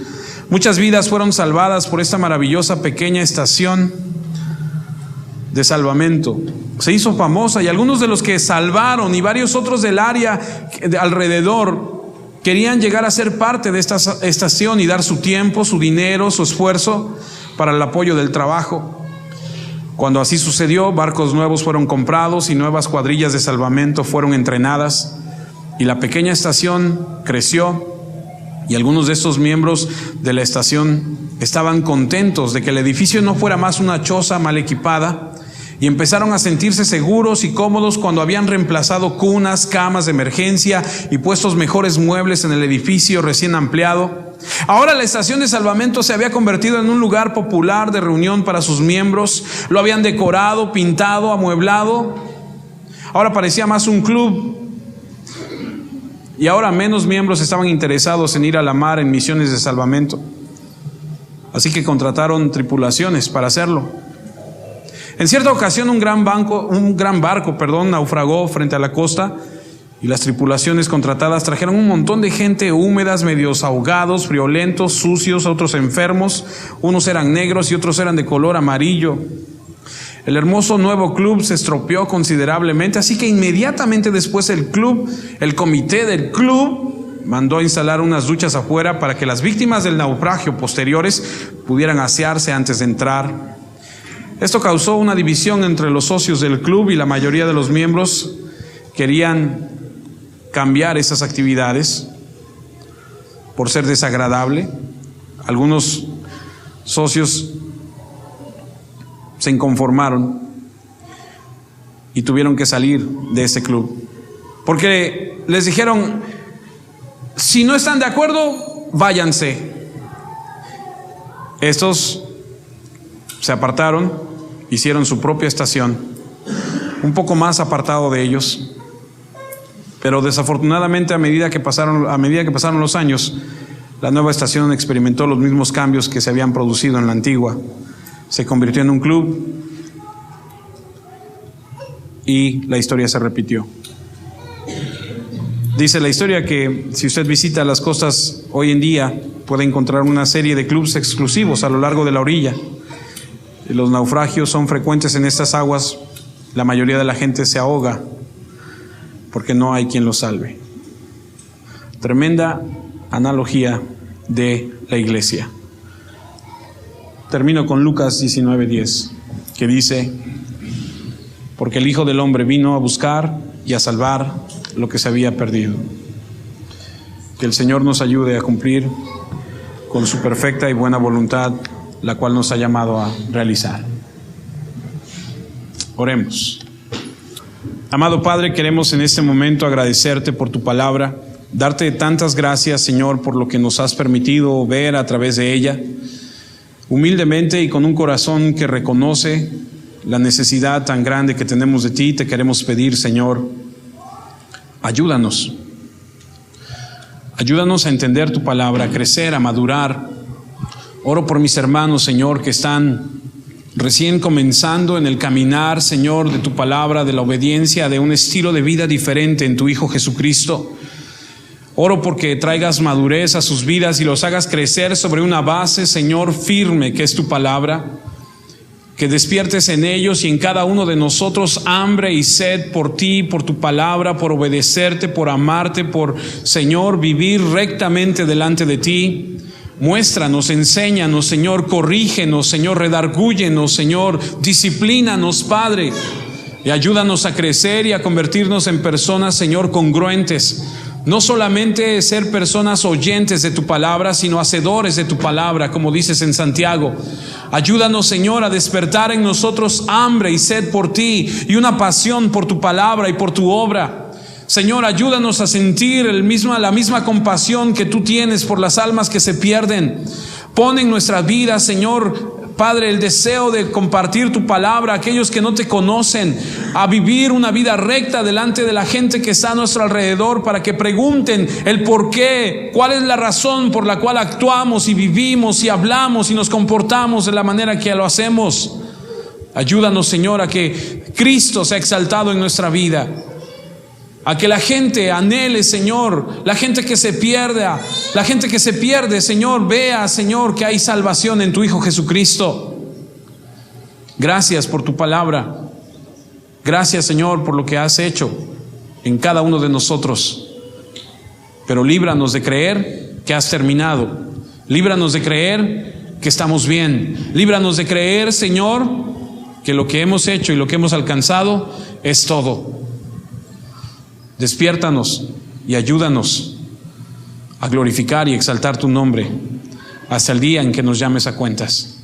Muchas vidas fueron salvadas por esta maravillosa pequeña estación de salvamento. Se hizo famosa y algunos de los que salvaron y varios otros del área de alrededor querían llegar a ser parte de esta estación y dar su tiempo, su dinero, su esfuerzo para el apoyo del trabajo. Cuando así sucedió, barcos nuevos fueron comprados y nuevas cuadrillas de salvamento fueron entrenadas y la pequeña estación creció y algunos de estos miembros de la estación estaban contentos de que el edificio no fuera más una choza mal equipada y empezaron a sentirse seguros y cómodos cuando habían reemplazado cunas, camas de emergencia y puestos mejores muebles en el edificio recién ampliado. Ahora la estación de salvamento se había convertido en un lugar popular de reunión para sus miembros. Lo habían decorado, pintado, amueblado. Ahora parecía más un club. Y ahora menos miembros estaban interesados en ir a la mar en misiones de salvamento. Así que contrataron tripulaciones para hacerlo. En cierta ocasión un gran barco, naufragó frente a la costa y las tripulaciones contratadas trajeron un montón de gente húmedas, medios ahogados, friolentos, sucios, otros enfermos. Unos eran negros y otros eran de color amarillo. El hermoso nuevo club se estropeó considerablemente, así que inmediatamente después el comité del club mandó a instalar unas duchas afuera para que las víctimas del naufragio posteriores pudieran asearse antes de entrar. Esto causó una división entre los socios del club y la mayoría de los miembros querían cambiar esas actividades por ser desagradable. Algunos socios se inconformaron y tuvieron que salir de ese club porque les dijeron: si no están de acuerdo, váyanse. Estos se apartaron, hicieron su propia estación, un poco más apartado de ellos. Pero desafortunadamente a medida que pasaron los años, la nueva estación experimentó los mismos cambios que se habían producido en la antigua. Se convirtió en un club y la historia se repitió. Dice la historia que si usted visita las costas hoy en día, puede encontrar una serie de clubes exclusivos a lo largo de la orilla. Los naufragios son frecuentes en estas aguas. La mayoría de la gente se ahoga porque no hay quien los salve. Tremenda analogía de la iglesia. Termino con Lucas 19:10, que dice: porque el Hijo del Hombre vino a buscar y a salvar lo que se había perdido. Que el Señor nos ayude a cumplir con su perfecta y buena voluntad, la cual nos ha llamado a realizar. Oremos. Amado Padre, queremos en este momento agradecerte por tu palabra, darte tantas gracias, Señor, por lo que nos has permitido ver a través de ella. Humildemente y con un corazón que reconoce la necesidad tan grande que tenemos de ti, te queremos pedir, Señor, ayúdanos. Ayúdanos a entender tu palabra, a crecer, a madurar. Oro por mis hermanos, Señor, que están recién comenzando en el caminar, Señor, de tu palabra, de la obediencia, de un estilo de vida diferente en tu Hijo Jesucristo. Oro porque traigas madurez a sus vidas y los hagas crecer sobre una base, Señor, firme, que es tu palabra. Que despiertes en ellos y en cada uno de nosotros hambre y sed por ti, por tu palabra, por obedecerte, por amarte, por, Señor, vivir rectamente delante de ti. Muéstranos, enséñanos, Señor, corrígenos, Señor, redargúyenos, Señor, disciplínanos, Padre, y ayúdanos a crecer y a convertirnos en personas, Señor, congruentes, No solamente ser personas oyentes de tu palabra, sino hacedores de tu palabra, como dices en Santiago. Ayúdanos, Señor, a despertar en nosotros hambre y sed por ti y una pasión por tu palabra y por tu obra. Señor, ayúdanos a sentir la misma compasión que tú tienes por las almas que se pierden. Pon en nuestras vidas, Señor, Padre, el deseo de compartir tu palabra a aquellos que no te conocen, a vivir una vida recta delante de la gente que está a nuestro alrededor, para que pregunten el por qué, cuál es la razón por la cual actuamos y vivimos y hablamos y nos comportamos de la manera que lo hacemos. Ayúdanos, Señor, a que Cristo sea exaltado en nuestra vida, a que la gente anhele, Señor, la gente que se pierda, la gente que se pierde, Señor, vea, Señor, que hay salvación en tu Hijo Jesucristo. Gracias por tu palabra. Gracias, Señor, por lo que has hecho en cada uno de nosotros. Pero líbranos de creer que has terminado. Líbranos de creer que estamos bien. Líbranos de creer, Señor, que lo que hemos hecho y lo que hemos alcanzado es todo. Despiértanos y ayúdanos a glorificar y exaltar tu nombre hasta el día en que nos llames a cuentas.